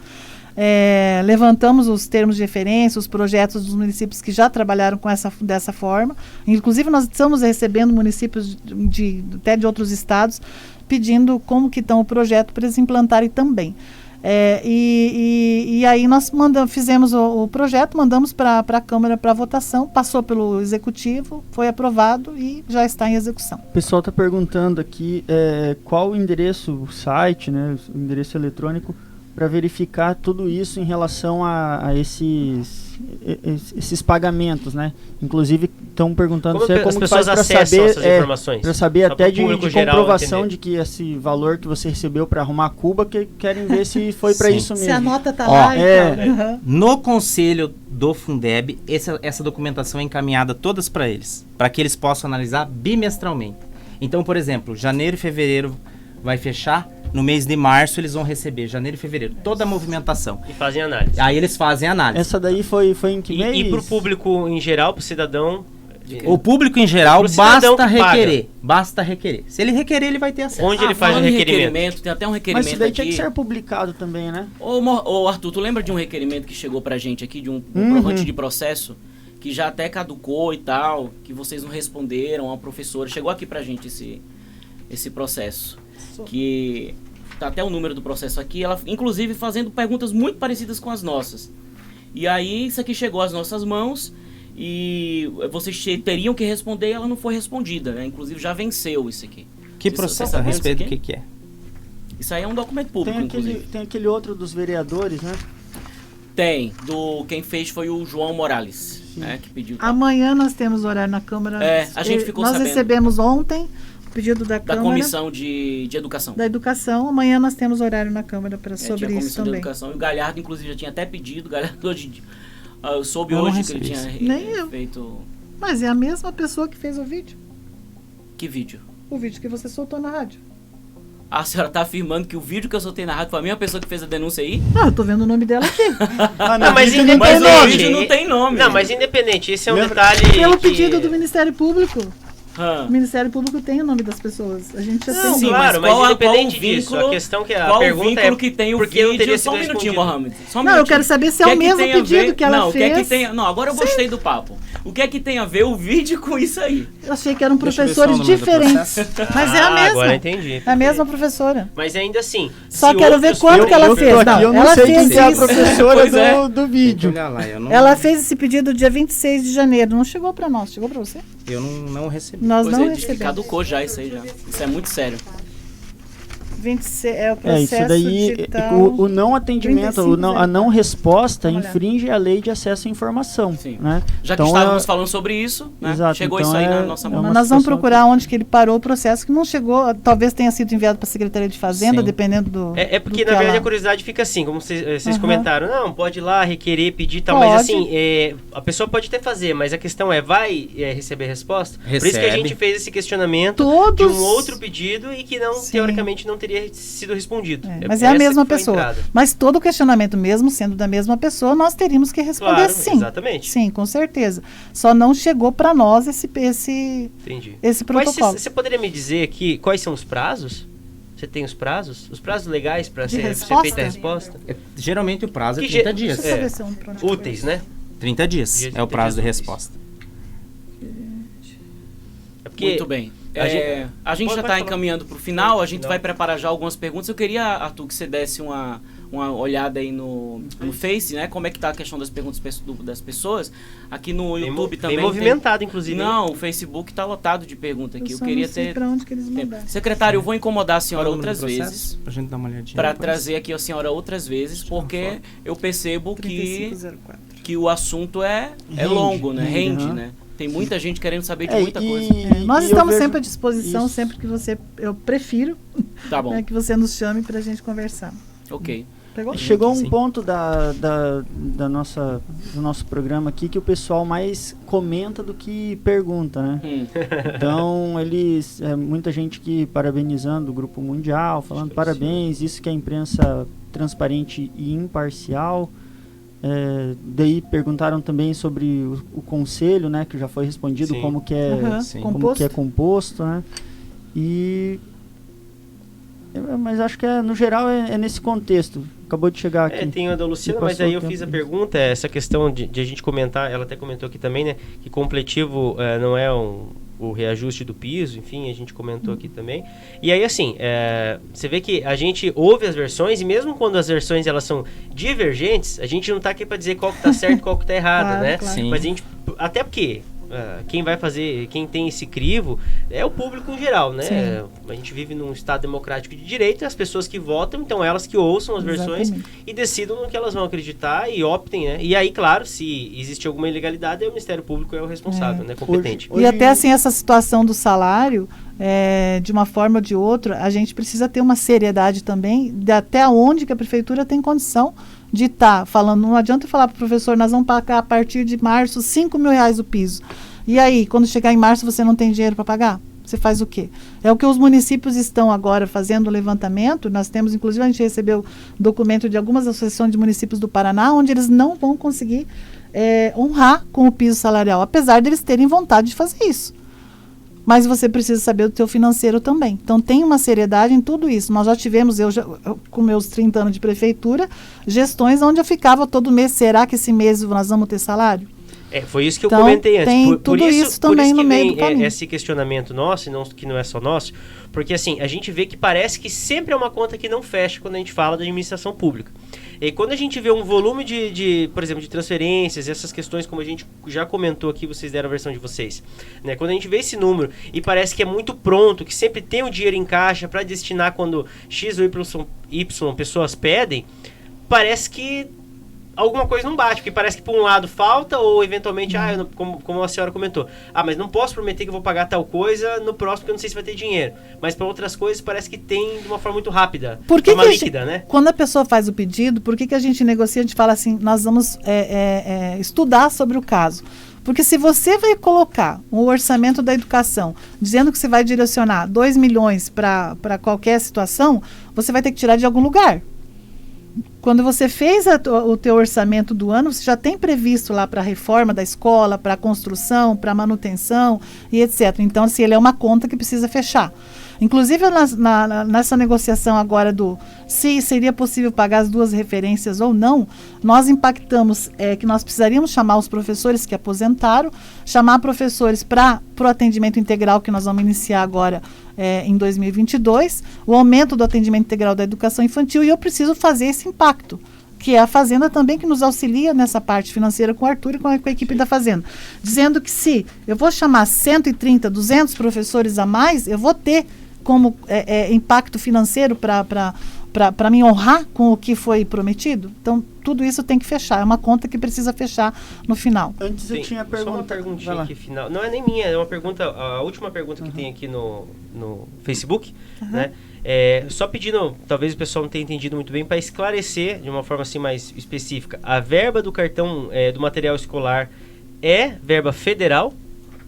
Speaker 2: levantamos os termos de referência, os projetos dos municípios que já trabalharam dessa forma, inclusive nós estamos recebendo municípios até de outros estados, pedindo como que estão o projeto para eles implantarem também. E aí nós fizemos o projeto, mandamos para a Câmara para votação, passou pelo Executivo, foi aprovado e já está em execução.
Speaker 1: O pessoal está perguntando aqui qual o endereço, o site, né, o endereço eletrônico, para verificar tudo isso em relação a esses pagamentos, né? Inclusive estão perguntando como que faz para saber, para saber até de comprovação de que esse valor que você recebeu para arrumar a cuba, que querem ver se foi para isso mesmo.
Speaker 2: Se a nota está lá.
Speaker 4: No conselho do Fundeb, essa documentação é encaminhada todas para eles, para que eles possam analisar bimestralmente. Então, por exemplo, janeiro e fevereiro vai fechar. No mês de março eles vão receber, janeiro e fevereiro, toda a movimentação.
Speaker 3: E fazem análise.
Speaker 4: Aí eles fazem análise.
Speaker 1: Essa daí foi em que mês?
Speaker 3: E para o público em geral, para o cidadão...
Speaker 4: O público em geral basta requerer. Basta requerer. Se ele requerer, ele vai ter acesso.
Speaker 3: Onde ele faz o requerimento?
Speaker 5: Tem até um requerimento.
Speaker 1: Mas isso daí tinha que ser publicado também, né?
Speaker 5: Ô Arthur, tu lembra de um requerimento que chegou pra gente aqui, de um comprovante de processo, que já até caducou e tal, que vocês não responderam, a professora. Chegou aqui pra gente esse processo. Que tá até o número do processo aqui, ela inclusive fazendo perguntas muito parecidas com as nossas. E aí isso aqui chegou às nossas mãos e vocês teriam que responder e ela não foi respondida, né? Inclusive já venceu isso aqui.
Speaker 4: Que processo a respeito do que é?
Speaker 5: Isso aí é um documento público,
Speaker 1: tem aquele outro dos vereadores, né?
Speaker 5: Tem, quem fez foi o João Morales, né, que pediu.
Speaker 2: Amanhã nós temos horário na Câmara.
Speaker 5: A gente ficou
Speaker 2: sabendo. Nós recebemos ontem pedido da Câmara.
Speaker 5: Da Comissão de Educação.
Speaker 2: Da Educação. Amanhã nós temos horário na Câmara sobre
Speaker 5: tinha
Speaker 2: isso também.
Speaker 5: De Educação. E o Galhardo, inclusive, já tinha até pedido. O Galhardo hoje, eu soube hoje que ele tinha feito...
Speaker 2: Mas é a mesma pessoa que fez o vídeo.
Speaker 5: Que vídeo?
Speaker 2: O vídeo que você soltou na rádio.
Speaker 5: A senhora tá afirmando que o vídeo que eu soltei na rádio foi a mesma pessoa que fez a denúncia aí?
Speaker 2: Eu tô vendo o nome dela aqui.
Speaker 3: Não, mas
Speaker 5: o vídeo não tem nome.
Speaker 3: Não, mas independente, esse é um detalhe...
Speaker 2: Pelo pedido do Ministério Público. O Ministério Público tem o nome das pessoas. A gente já tem.
Speaker 5: Sim,
Speaker 3: claro,
Speaker 5: mas
Speaker 3: independente disso, a questão que a pergunta é...
Speaker 5: que tem o
Speaker 3: porque não teria
Speaker 5: vídeo? Só um minutinho, Mohamed.
Speaker 2: Não, eu quero saber se é o mesmo pedido que ela fez.
Speaker 5: Não, agora eu gostei do papo. O que é que tem a ver o vídeo com isso aí?
Speaker 2: Eu achei que eram professores diferentes. Mas é a mesma.
Speaker 3: Agora entendi.
Speaker 2: É a mesma professora.
Speaker 3: Mas ainda assim...
Speaker 2: Só quero ver quando que ela fez.
Speaker 1: Eu não sei quem é a professora do vídeo.
Speaker 2: Ela fez esse pedido dia 26 de janeiro. Não chegou pra nós. Chegou pra você?
Speaker 4: Eu não recebi.
Speaker 2: Nós não recebemos.
Speaker 5: Caducou já isso aí já. Isso é muito sério.
Speaker 2: 26, é o processo
Speaker 1: isso daí,
Speaker 2: digital.
Speaker 1: o não atendimento, a não resposta infringe a lei de acesso à informação.
Speaker 5: Sim.
Speaker 1: Né?
Speaker 5: Já que estávamos falando sobre isso, né?
Speaker 1: Exato,
Speaker 5: chegou
Speaker 1: então
Speaker 5: isso aí na nossa mão.
Speaker 2: Nós vamos procurar onde que ele parou o processo, que não chegou, talvez tenha sido enviado para a Secretaria de Fazenda, dependendo do...
Speaker 3: É porque, na verdade, a curiosidade fica assim, como vocês comentaram, não, pode ir lá, requerer, pedir e tal,
Speaker 2: Pode.
Speaker 3: mas assim, a pessoa pode até fazer, mas a questão vai receber resposta?
Speaker 4: Recebe.
Speaker 3: Por isso que a gente fez esse questionamento de um outro pedido e que não, teoricamente, não teria sido respondido.
Speaker 2: Mas é a mesma pessoa. Mas todo o questionamento, mesmo sendo da mesma pessoa, nós teríamos que responder
Speaker 3: claro,
Speaker 2: sim.
Speaker 3: Exatamente.
Speaker 2: Sim, com certeza. Só não chegou para nós esse protocolo.
Speaker 3: Você poderia me dizer aqui quais são os prazos? Você tem os prazos? Os prazos legais para ser feita a resposta?
Speaker 4: Geralmente o prazo é 30 dias.
Speaker 3: Úteis, né?
Speaker 4: 30 dias é o prazo de resposta.
Speaker 5: Muito bem. A gente já está encaminhando para o final, a gente vai preparar já algumas perguntas. Eu queria, Arthur, que você desse uma olhada aí no Face, né? Como é que tá a questão das perguntas das pessoas. Aqui no YouTube também.
Speaker 3: Bem movimentado, inclusive.
Speaker 5: Não, o Facebook está lotado de perguntas aqui. Eu queria ter...
Speaker 2: para onde que eles mandaram.
Speaker 5: Secretário, eu vou incomodar a senhora outras vezes.
Speaker 4: Pra gente dar uma olhadinha.
Speaker 5: Para trazer aqui a senhora outras vezes, porque eu percebo que o assunto é longo, né? Rende, né? Tem muita gente querendo saber de muita coisa.
Speaker 2: Nós estamos sempre à disposição, sempre que eu prefiro que você nos chame para a gente conversar.
Speaker 5: Ok.
Speaker 2: Pegou?
Speaker 1: Chegou um ponto do nosso programa aqui que o pessoal mais comenta do que pergunta, né? Então, muita gente que parabenizando o Grupo Mundial, falando parabéns, isso que é a imprensa transparente e imparcial. Daí perguntaram também sobre o conselho, né, que já foi respondido, como que é composto, né? Mas acho que no geral é nesse contexto. Acabou de chegar aqui.
Speaker 3: Tem a da Luciana, mas aí eu fiz a pergunta, essa questão de a gente comentar, ela até comentou aqui também, né, que completivo não é o reajuste do piso, enfim, a gente comentou aqui também. E aí, assim, você vê que a gente ouve as versões, e mesmo quando as versões elas são divergentes, a gente não está aqui para dizer qual que tá certo e qual que tá errado, claro, né? Claro. Mas a gente, até porque quem tem esse crivo é o público em geral, né? A gente vive num estado democrático de direito, e as pessoas que votam, então elas que ouçam as versões e decidam no que elas vão acreditar e optem, né? E aí, claro, se existe alguma ilegalidade, o Ministério Público é o responsável, né? Competente.
Speaker 2: E até assim, essa situação do salário, de uma forma ou de outra, a gente precisa ter uma seriedade também, de até onde que a prefeitura tem condição de estar falando. Não adianta falar para o professor, nós vamos pagar a partir de março R$5.000 o piso. E aí, quando chegar em março, você não tem dinheiro para pagar? Você faz o quê? É o que os municípios estão agora fazendo o levantamento. Nós temos, inclusive, a gente recebeu documento de algumas associações de municípios do Paraná, onde eles não vão conseguir honrar com o piso salarial, apesar de eles terem vontade de fazer isso. Mas você precisa saber do teu financeiro também. Então, tem uma seriedade em tudo isso. Nós já tivemos, eu com meus 30 anos de prefeitura, gestões onde eu ficava todo mês, será que esse mês nós vamos ter salário?
Speaker 3: Foi isso que eu comentei antes.
Speaker 2: Tem tudo isso também no meio do caminho.
Speaker 3: Esse questionamento nosso, que não é só nosso, porque assim, a gente vê que parece que sempre é uma conta que não fecha quando a gente fala da administração pública. E quando a gente vê um volume por exemplo, de transferências, essas questões, como a gente já comentou aqui, vocês deram a versão de vocês, né? Quando a gente vê esse número e parece que é muito pronto, que sempre tem o dinheiro em caixa para destinar quando X ou Y pessoas pedem, parece que alguma coisa não bate, porque parece que por um lado falta, ou eventualmente, como a senhora comentou, mas não posso prometer que eu vou pagar tal coisa no próximo, porque eu não sei se vai ter dinheiro. Mas para outras coisas parece que tem de uma forma muito rápida, líquida, né?
Speaker 2: Quando a pessoa faz o pedido, por que a gente negocia, a gente fala assim, nós vamos estudar sobre o caso. Porque se você vai colocar um orçamento da educação dizendo que você vai direcionar 2 milhões para qualquer situação, você vai ter que tirar de algum lugar. Quando você fez o teu orçamento do ano, você já tem previsto lá para a reforma da escola, para a construção, para a manutenção e etc. Então, assim, ele é uma conta que precisa fechar. Inclusive, nessa negociação agora se seria possível pagar as 2 referências ou não, nós impactamos que nós precisaríamos chamar os professores que aposentaram, chamar professores para o atendimento integral que nós vamos iniciar agora em 2022, o aumento do atendimento integral da educação infantil, e eu preciso fazer esse impacto, que é a Fazenda também que nos auxilia nessa parte financeira com o Arthur e com a equipe da Fazenda, dizendo que se eu vou chamar 130, 200 professores a mais, eu vou ter como impacto financeiro para me honrar com o que foi prometido. Então, tudo isso tem que fechar. É uma conta que precisa fechar no final.
Speaker 1: Antes eu tinha
Speaker 3: só uma perguntinha aqui final. Não é nem minha, é uma pergunta, a última pergunta que tem aqui no Facebook, né? Só pedindo, talvez o pessoal não tenha entendido muito bem, para esclarecer de uma forma assim mais específica. A verba do cartão do material escolar é verba federal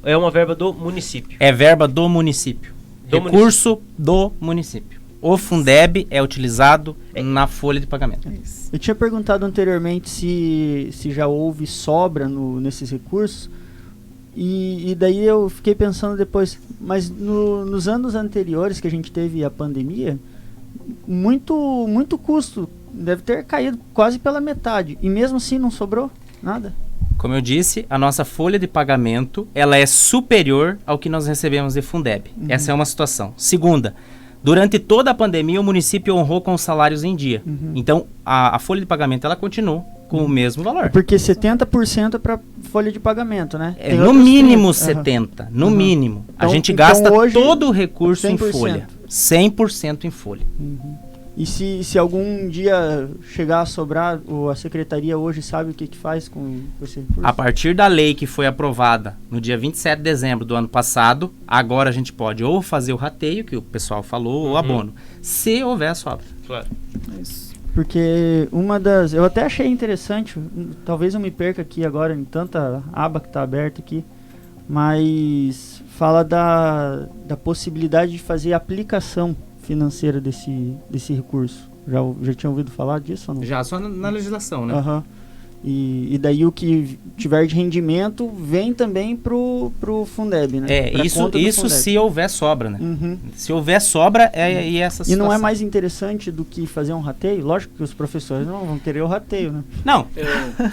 Speaker 3: ou é uma verba do município?
Speaker 4: É verba do município. Recurso do município. O Fundeb é utilizado na folha de pagamento.
Speaker 1: Eu tinha perguntado anteriormente se já houve sobra nesses recursos, e daí eu fiquei pensando depois, mas nos anos anteriores que a gente teve a pandemia, muito custo deve ter caído quase pela metade, e mesmo assim não sobrou nada.
Speaker 4: Como eu disse, a nossa folha de pagamento ela é superior ao que nós recebemos de Fundeb. Essa é uma situação. Segunda, durante toda a pandemia o município honrou com os salários em dia. Então, a folha de pagamento ela continua com o mesmo valor.
Speaker 1: Porque 70% é para folha de pagamento, né?
Speaker 4: No mínimo 70%. No mínimo. Então, a gente gasta hoje, todo o recurso 100%. Em folha. 100% em folha.
Speaker 1: E se algum dia chegar a sobrar, a secretaria hoje sabe o que faz com esse recurso?
Speaker 4: A partir da lei que foi aprovada no dia 27 de dezembro do ano passado, agora a gente pode ou fazer o rateio, que o pessoal falou, ou abono, se houver sobra.
Speaker 3: Claro.
Speaker 1: Isso. Porque eu até achei interessante, talvez eu me perca aqui agora em tanta aba que está aberta aqui, mas fala da possibilidade de fazer aplicação financeira desse recurso. Já tinha ouvido falar disso ou não?
Speaker 4: Já, só na legislação, né?
Speaker 1: E daí o que tiver de rendimento vem também pro Fundeb, né?
Speaker 4: Isso se houver sobra, né? Se houver sobra, e essa situação.
Speaker 1: E não é mais interessante do que fazer um rateio? Lógico que os professores não vão querer o rateio, né?
Speaker 4: Não,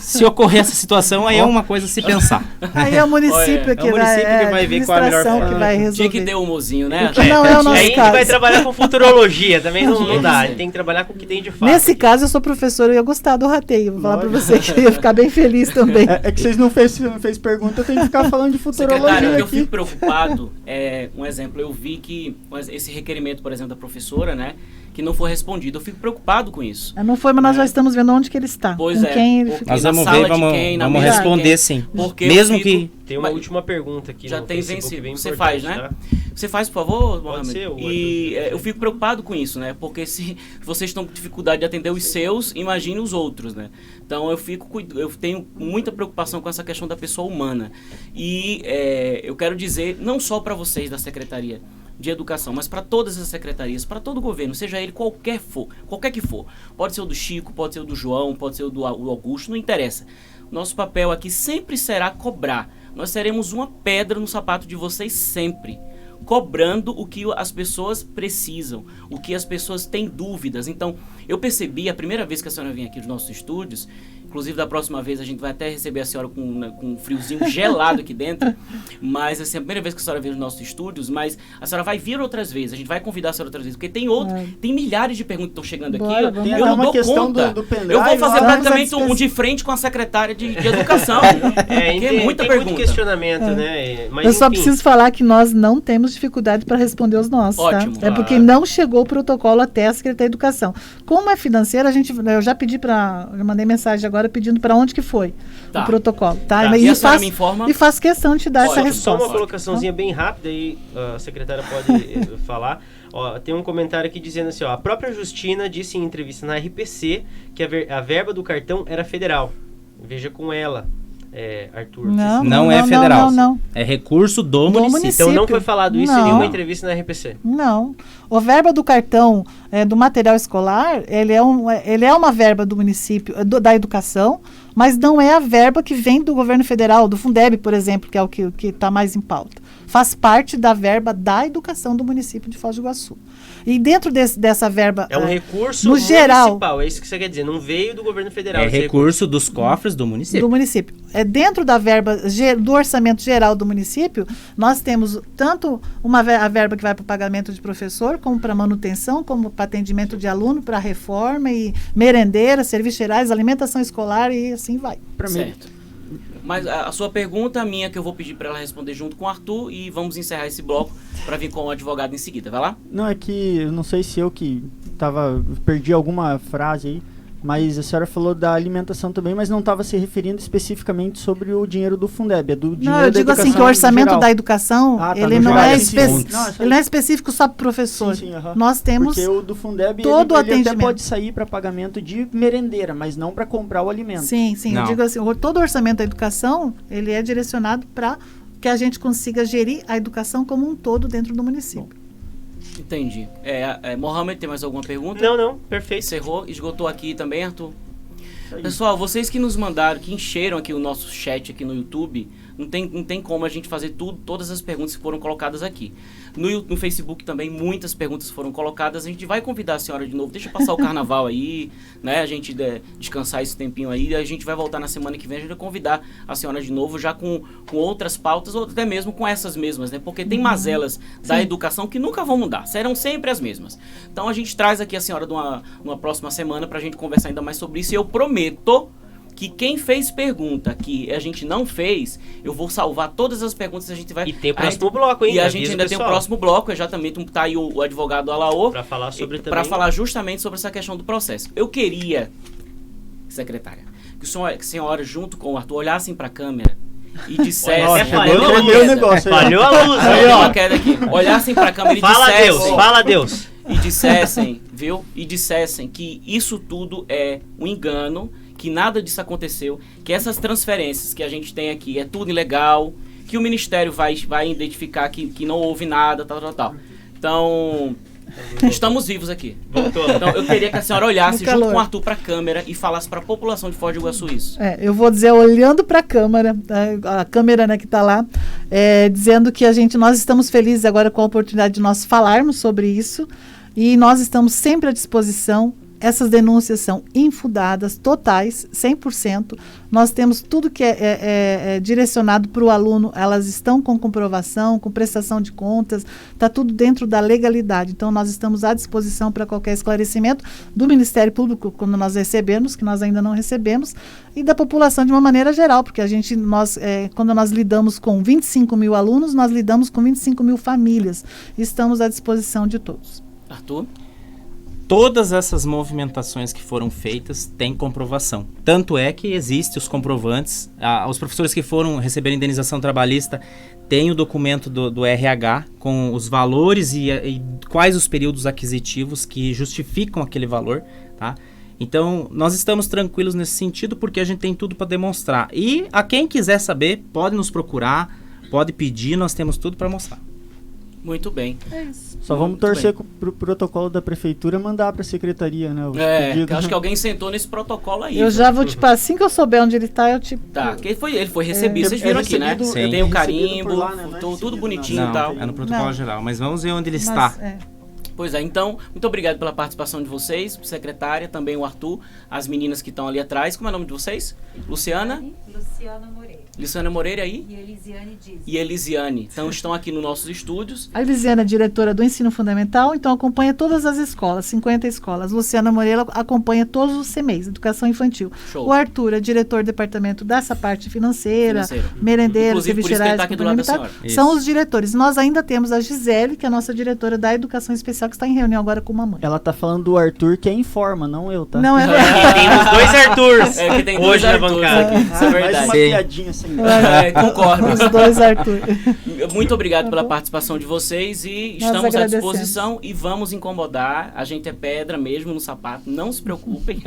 Speaker 4: se ocorrer essa situação, aí é uma coisa a se pensar.
Speaker 2: Aí é o município que
Speaker 4: vai ver qual é a melhor forma.
Speaker 2: Que vai resolver.
Speaker 5: Tinha que ter um mozinho, né?
Speaker 2: Não é o nosso
Speaker 3: aí
Speaker 2: caso.
Speaker 3: A gente vai trabalhar com futurologia, também não dá. A gente tem que trabalhar com o que tem de fato.
Speaker 2: Nesse caso, eu sou professora e eu ia gostar do rateio. Vou falar pra você que eu ia ficar bem feliz também.
Speaker 1: É que vocês não fez pergunta, eu tenho que ficar falando de futurologia.
Speaker 5: Secretário,
Speaker 1: aqui.
Speaker 5: eu fico preocupado, um exemplo, eu vi que esse requerimento, por exemplo, da professora, né, que não foi respondido, eu fico preocupado com isso.
Speaker 2: Não foi, mas nós já estamos vendo onde que ele está.
Speaker 5: Pois
Speaker 2: com quem ele
Speaker 4: nós vamos ver, vamos responder sim.
Speaker 5: Porque
Speaker 4: mesmo que...
Speaker 3: Tem uma última pergunta aqui.
Speaker 5: Já tem vencido. Você faz, né? Tá? Você faz, por favor, Mohamed? E eu fico preocupado com isso, né? Porque se vocês estão com dificuldade de atender os seus, imagine os outros, né? Então eu tenho muita preocupação com essa questão da pessoa humana. E eu quero dizer, não só para vocês da Secretaria de Educação, mas para todas as secretarias, para todo o governo, seja ele qualquer que for. Pode ser o do Chico, pode ser o do João, pode ser o do Augusto, não interessa. Nosso papel aqui sempre será cobrar. Nós seremos uma pedra no sapato de vocês sempre, cobrando o que as pessoas precisam, o que as pessoas têm dúvidas. Então, eu percebi, a primeira vez que a senhora vinha aqui nos nossos estúdios, inclusive da próxima vez a gente vai até receber a senhora com um friozinho gelado aqui dentro, mas assim, a primeira vez que a senhora veio nos nossos estúdios, mas a senhora vai vir outras vezes, a gente vai convidar a senhora outras vezes, porque tem milhares de perguntas que estão chegando aqui, eu não dou conta. Eu vou fazer praticamente um de frente com a secretária de Educação,
Speaker 3: tem muita pergunta. Muito questionamento, né? Mas,
Speaker 2: eu só preciso falar que nós não temos dificuldade para responder os nossos,
Speaker 5: ótimo,
Speaker 2: tá? É porque não chegou o protocolo até a Secretaria de Educação. Como é financeira, eu já pedi eu mandei mensagem agora pedindo para onde que foi o protocolo, tá? E faço questão de te dar essa resposta.
Speaker 3: Só uma colocaçãozinha bem rápida aí, a secretária pode falar. Tem um comentário aqui dizendo assim, a própria Justina disse em entrevista na RPC que a verba do cartão era federal. Veja com ela. Arthur?
Speaker 4: Não é federal. Não. É recurso do município.
Speaker 3: Então não foi falado isso em nenhuma entrevista na RPC?
Speaker 2: Não. O verba do cartão do material escolar, ele é uma verba do município, da educação, mas não é a verba que vem do governo federal, do Fundeb, por exemplo, que é o que está mais em pauta. Faz parte da verba da educação do município de Foz do Iguaçu. E dentro dessa verba...
Speaker 3: É um recurso
Speaker 2: no geral,
Speaker 3: municipal, é isso que você quer dizer, não veio do governo federal.
Speaker 4: É recurso dos cofres do município.
Speaker 2: Do município. Dentro da verba do orçamento geral do município, nós temos tanto a verba que vai para o pagamento de professor, como para manutenção, como para atendimento de aluno, para reforma e merendeira, serviços gerais, alimentação escolar e assim vai.
Speaker 5: Certo. Mas a sua pergunta, a minha, que eu vou pedir para ela responder junto com o Arthur, e vamos encerrar esse bloco para vir com o advogado em seguida. Vai lá?
Speaker 1: Não, é que eu não sei se eu que perdi alguma frase aí, mas a senhora falou da alimentação também, mas não estava se referindo especificamente sobre o dinheiro do Fundeb, é do dinheiro
Speaker 2: não, eu digo assim, que o orçamento da educação, ele não é específico só para o professor.
Speaker 1: Sim,
Speaker 2: nós temos
Speaker 1: porque o do Fundeb,
Speaker 2: todo
Speaker 1: ele até pode sair para pagamento de merendeira, mas não para comprar o alimento.
Speaker 2: Sim, eu digo assim, todo o orçamento da educação, ele é direcionado para que a gente consiga gerir a educação como um todo dentro do município.
Speaker 5: Entendi. Mohamed, tem mais alguma pergunta?
Speaker 3: Não, perfeito.
Speaker 5: Encerrou, esgotou aqui também, Arthur? Pessoal, vocês que nos mandaram, que encheram aqui o nosso chat aqui no YouTube, não tem como a gente fazer todas as perguntas que foram colocadas aqui. No Facebook também muitas perguntas foram colocadas. A gente vai convidar a senhora de novo. Deixa passar o carnaval aí, né? A gente descansar esse tempinho aí. A gente vai voltar na semana que vem. A gente vai convidar a senhora de novo, já com outras pautas, ou até mesmo com essas mesmas, né? Porque tem mazelas da educação que nunca vão mudar. Serão sempre as mesmas. Então a gente traz aqui a senhora numa próxima semana pra gente conversar ainda mais sobre isso. E eu prometo que quem fez pergunta que a gente não fez, eu vou salvar todas as perguntas que a gente vai...
Speaker 3: E tem o próximo bloco, hein?
Speaker 5: E a gente ainda tem o próximo bloco, exatamente, tá aí o advogado Alaô.
Speaker 3: Para falar sobre também...
Speaker 5: Para falar justamente sobre essa questão do processo. Eu queria, secretária, que a senhora, junto com o Arthur, olhassem para a câmera e dissessem...
Speaker 3: Falhou a luz aí, ó.
Speaker 5: Olhassem para a câmera e dissessem...
Speaker 3: Fala Deus.
Speaker 5: E dissessem, viu? E dissessem que isso tudo é um engano, que nada disso aconteceu, que essas transferências que a gente tem aqui é tudo ilegal, que o Ministério vai identificar que não houve nada, tal. Então, estamos vivos aqui.
Speaker 3: Voltou.
Speaker 5: Então, eu queria que a senhora olhasse junto com o Arthur para a câmera e falasse para a população de Foz do Iguaçu isso.
Speaker 2: Eu vou dizer, olhando para a câmera, né, que está lá, dizendo que nós estamos felizes agora com a oportunidade de nós falarmos sobre isso, e nós estamos sempre à disposição. Essas denúncias são infundadas, totais, 100%. Nós temos tudo que é direcionado para o aluno, elas estão com comprovação, com prestação de contas, está tudo dentro da legalidade. Então, nós estamos à disposição para qualquer esclarecimento do Ministério Público, quando nós recebemos, que nós ainda não recebemos, e da população de uma maneira geral, porque quando nós lidamos com 25 mil alunos, nós lidamos com 25 mil famílias. Estamos à disposição de todos.
Speaker 5: Arthur?
Speaker 4: Todas essas movimentações que foram feitas têm comprovação. Tanto é que existem os comprovantes. Os professores que foram receber indenização trabalhista têm o documento do RH com os valores e quais os períodos aquisitivos que justificam aquele valor, tá? Então, nós estamos tranquilos nesse sentido porque a gente tem tudo para demonstrar. E a quem quiser saber, pode nos procurar, pode pedir, nós temos tudo para mostrar.
Speaker 5: Muito bem.
Speaker 2: É isso.
Speaker 1: Só vamos torcer pro protocolo da prefeitura mandar para a secretaria, né?
Speaker 5: Acho que alguém sentou nesse protocolo aí.
Speaker 2: Eu já vou assim que eu souber onde ele está, eu te...
Speaker 5: Tá, que ele foi recebido, vocês viram aqui, né?
Speaker 4: Sim.
Speaker 5: Tem o carimbo,
Speaker 1: lá, né?
Speaker 5: tudo bonitinho e tal.
Speaker 4: É no protocolo geral, mas vamos ver onde ele está.
Speaker 5: Pois é, então, muito obrigado pela participação de vocês, secretária, também o Arthur, as meninas que estão ali atrás. Como é o nome de vocês? Luciana Moreira. Luciana Moreira aí?
Speaker 6: E Elisiane Dias.
Speaker 5: E Elisiane. Então, estão aqui nos nossos estúdios.
Speaker 2: A Elisiane é diretora do ensino fundamental, então acompanha todas as escolas, 50 escolas. Luciana Moreira acompanha todos os CMEs, educação infantil.
Speaker 5: Show.
Speaker 2: O Arthur é diretor do departamento dessa parte financeira. Merendeiro, serviços gerais, são os diretores. Nós ainda temos a Gisele, que é a nossa diretora da educação especial, que está em reunião agora com a mamãe.
Speaker 1: Ela tá falando do Arthur, que é informa, não eu, tá?
Speaker 2: Não,
Speaker 3: Tem os dois Arthurs.
Speaker 5: Que tem
Speaker 3: hoje na bancada.
Speaker 5: Isso é verdade.
Speaker 1: Mais uma piadinha assim.
Speaker 5: Concordo.
Speaker 2: Os dois Arthur.
Speaker 5: Muito obrigado pela participação de vocês e estamos à disposição e vamos incomodar. A gente é pedra mesmo no sapato, não se preocupem.